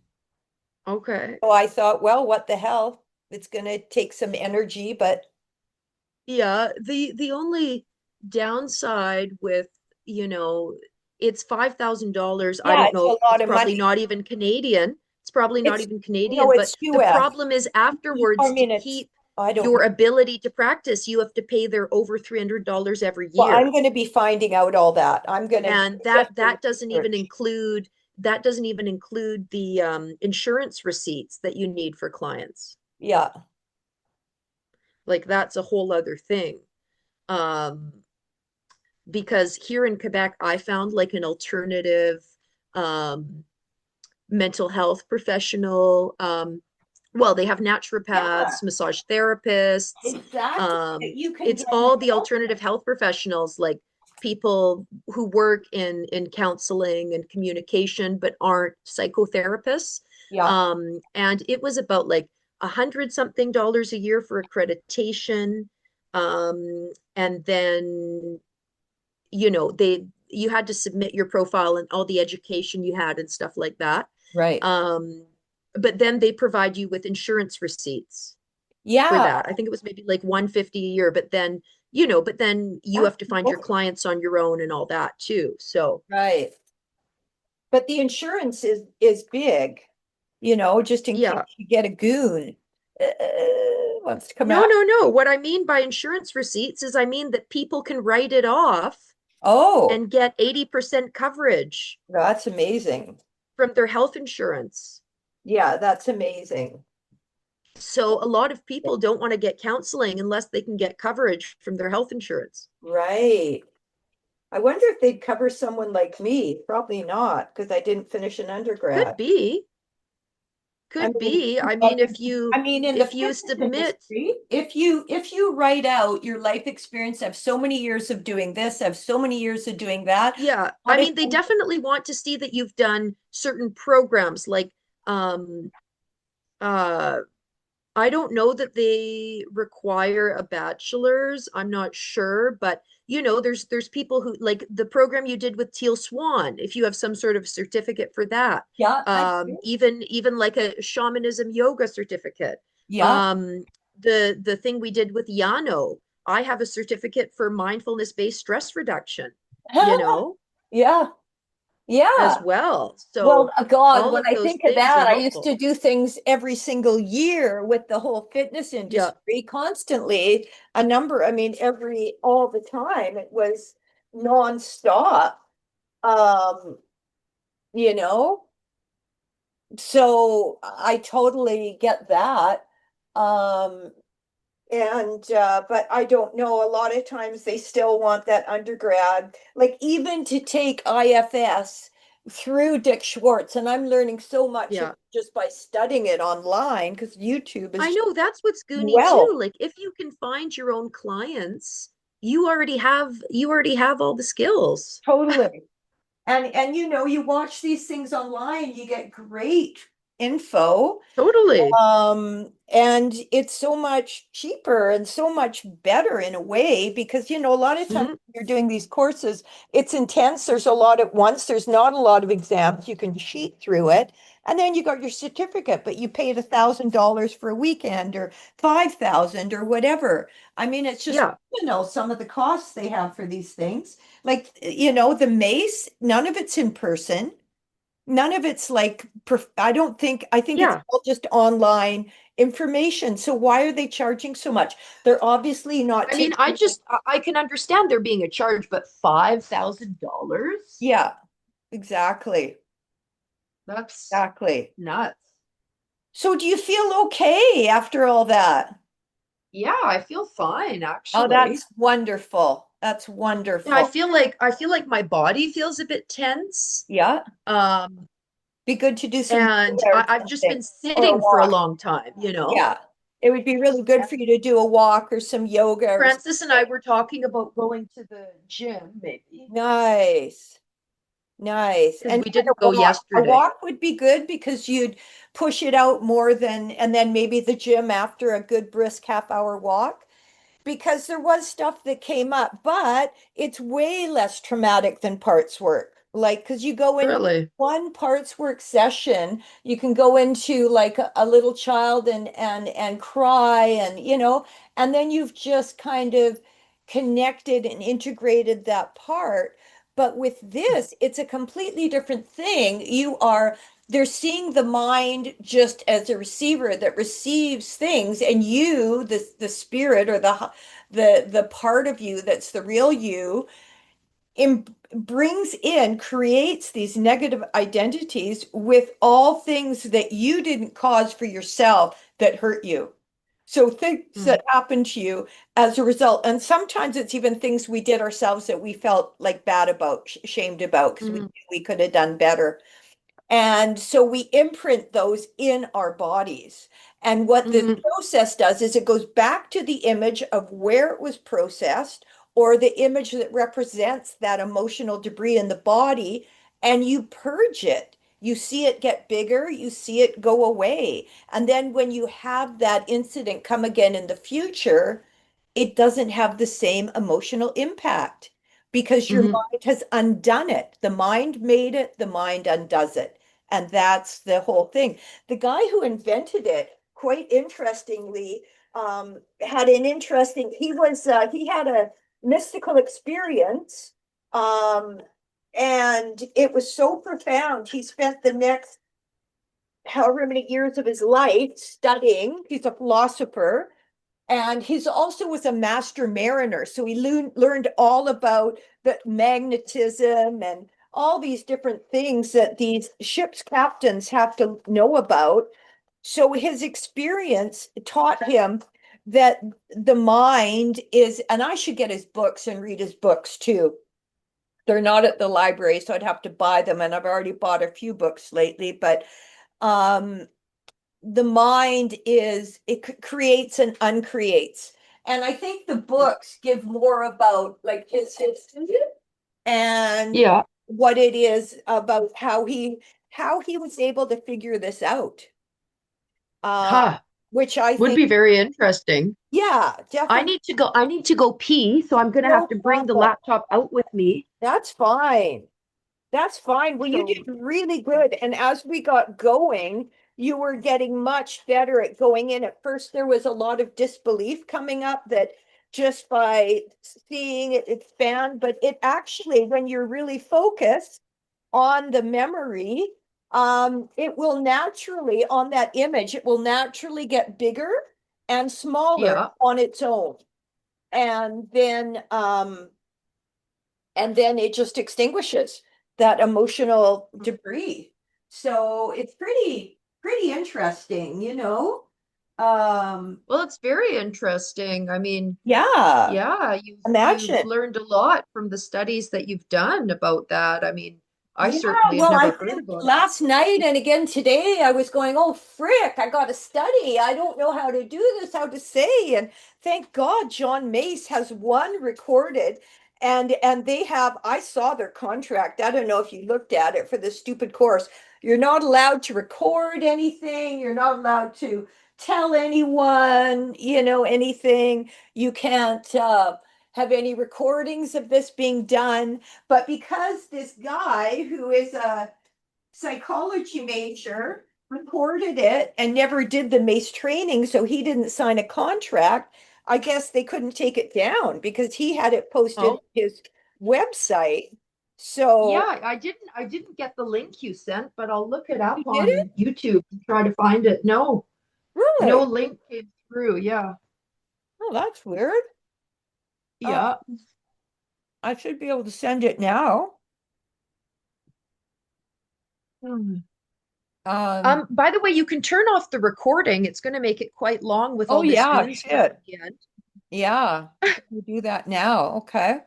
Okay. So I thought, well, what the hell? It's going to take some energy, but Yeah, the only downside with, you know, it's $5,000. I yeah, don't it's know, a it's lot of probably money. not even Canadian. It's probably not It's even no, Canadian, but it's the US. problem is I afterwards to mean, it's keep I don't know. your ability to practice, you have to pay their over $300 every Well, I'm year. going to be finding out all that. I'm going to And just that the that doesn't even research. include that doesn't even include the insurance receipts that you need for clients. Yeah, Like that's a whole other thing. Um, because here in Quebec, I found like an alternative um, mental health professional. Well, they have yeah, naturopaths, massage therapists. exactly. You can It's get all the help. alternative health professionals, like people who work in counseling and communication, but aren't psychotherapists. Yeah, And it was about like $100 something a year for accreditation. And then you had to submit your profile and all the education you had and stuff like that. Right. Um, but then they provide you with insurance receipts for Yeah, that. I think it was maybe like 150 a year, but then, but then you that's have to find your cool. clients on your own and all that too. So, Right. But the insurance is big, just in case yeah. you get a goon wants to come No, out. no, no. What I mean by insurance receipts is I mean that people can write it off Oh, and get 80% coverage that's amazing. from their health insurance. Yeah, that's amazing. So a lot of people don't want to get counseling unless they can get coverage from their health insurance. Right. I wonder if they'd cover someone like me. Probably not, because I didn't finish an Could undergrad. be, I could mean, be. I but mean, if you I mean, in the if you fitness submit, industry, if you write out your life experience, I have so many years of doing this, I have so many years of doing that. yeah, A I lot of mean, they times- definitely want to see that you've done certain programs like um uh I don't know that they require a bachelor's. I'm not sure, but there's people who like the program you did with Teal Swan, if you have some sort of certificate for that. yeah, I do. Even like a shamanism yoga certificate. Yeah. Um, the thing we did with Yano, I have a certificate for mindfulness-based stress reduction, you know, Yeah. as Yeah. well. Well, So God, all when of I those think of things are that, I used helpful. to do things every single year with the whole fitness Yeah. industry constantly. I mean, all the time. It was nonstop. Um, you know, so I totally get that. Um, but I don't know, a lot of times they still want that undergrad, like even to take IFS through Dick Schwartz, and I'm learning so much Yeah. just by studying it online because YouTube is I just know that's what's Goonie too. wealth. Like if you can find your own clients, you already have all the skills. Totally. And you watch these things online, you get great info. Totally. And it's so much cheaper and so much better in a way because, a lot of times Hmm. when you're doing these courses, it's intense. There's a lot at once. There's not a lot of exams. You can cheat through it. And then you got your certificate, but you paid $1,000 for a weekend or 5,000 or whatever. I mean, it's just, Yeah. some of the costs they have for these things. Like, the Mace, none of it's in person. None of it's like, I think it's Yeah. all just online information. So why are they charging so much? They're obviously not I mean, I taking, just I can understand there being a charge, but $5,000? yeah, exactly. That's Exactly. nuts. So do you feel okay after all that? Yeah, I feel fine Oh, actually. that's wonderful. That's And I wonderful. feel like I feel like my body feels a bit tense. Yeah. Um, Be good to do some and yoga or I've just something been or a sitting for a walk. long time. Yeah. It would be really good for you to do a walk or some yoga or Francis and I something. were talking about going to the gym, maybe, Nice. Nice. because And we yeah, didn't go a yesterday. walk would be good because you'd push it out more than, and then maybe the gym after a good brisk half-hour walk because there was stuff that came up, but it's way less traumatic than parts work. Like, because you go in Really? one parts work session, you can go into like a little child and cry and then you've just kind of connected and integrated that part. But with this, it's a completely different thing. They're seeing the mind just as a receiver that receives things, and you, the spirit or the part of you that's the real you, im creates these negative identities with all things that you didn't cause for yourself that hurt you. So things Mm, that happened to you as a result, and sometimes it's even things we did ourselves that we felt like bad about, shamed about, because we mm, we could have done better. And so we imprint those in our bodies. And what this mm, process does is it goes back to the image of where it was processed or the image that represents that emotional debris in the body, and you purge it. You see it get bigger, you see it go away. And then when you have that incident come again in the future, it doesn't have the same emotional impact because your mm. mind has undone it. The mind made it, the mind undoes it. And that's the whole thing. The guy who invented it, quite interestingly, had an interesting, he had a mystical experience. Um, and it was so profound. He spent the next however many years of his life studying. He's a philosopher, and he's also was a master mariner. So he learned all about the magnetism and all these different things that these ships captains have to know about. So his experience taught him that the mind is, and I should get his books and read his books too. They're not at the library, so I'd have to buy them. And I've already bought a few books lately, but um, the mind is, it creates and uncreates. And I think the books give more about like his history and Yeah. what it is about how he was able to figure this out. Uh, Huh. which I Would think, be very interesting. yeah, definitely. I need to go pee, so I'm gonna have No to bring the problem. laptop out with me. That's fine. That's fine. Well, you did So, really good. And as we got going, you were getting much better at going in. At first, there was a lot of disbelief coming up that just by seeing it expand, but it actually, when you're really focused on the memory, it will naturally, on that image, it will naturally get bigger and smaller yeah. on its own. And then, it just extinguishes that emotional debris. So it's pretty interesting, you know? Um, Well, it's very interesting. I mean, yeah, yeah, you've imagine. learned a lot from the studies that you've done about that. I mean, I Yeah, certainly have well, I never heard think about it. last night and again today, I was going, oh, frick, I got to study. I don't know how to do this, how to say. And thank God John Mace has one recorded. And they have, I saw their contract. I don't know if you looked at it for the stupid course. You're not allowed to record anything. You're not allowed to tell anyone, anything. You can't have any recordings of this being done. But because this guy who is a psychology major recorded it and never did the Mace training, so he didn't sign a contract, I guess they couldn't take it down because he had it posted on Oh, his website. So yeah, I didn't get the link you sent, but I'll look it up you did it? on YouTube and try to find it. No, no Really? link came through. Yeah. Oh, that's weird. Uh, Yeah. I should be able to send it now. Hmm. Um, By the way, you can turn off the recording. It's going to make it quite long with oh all this yeah, green screen shit. again. Yeah. We do that now. Okay.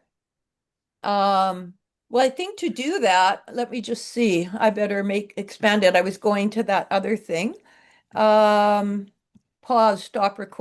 Well, I think to do that, let me just see. I better expand it. I was going to that other thing. Um, Pause, stop recording.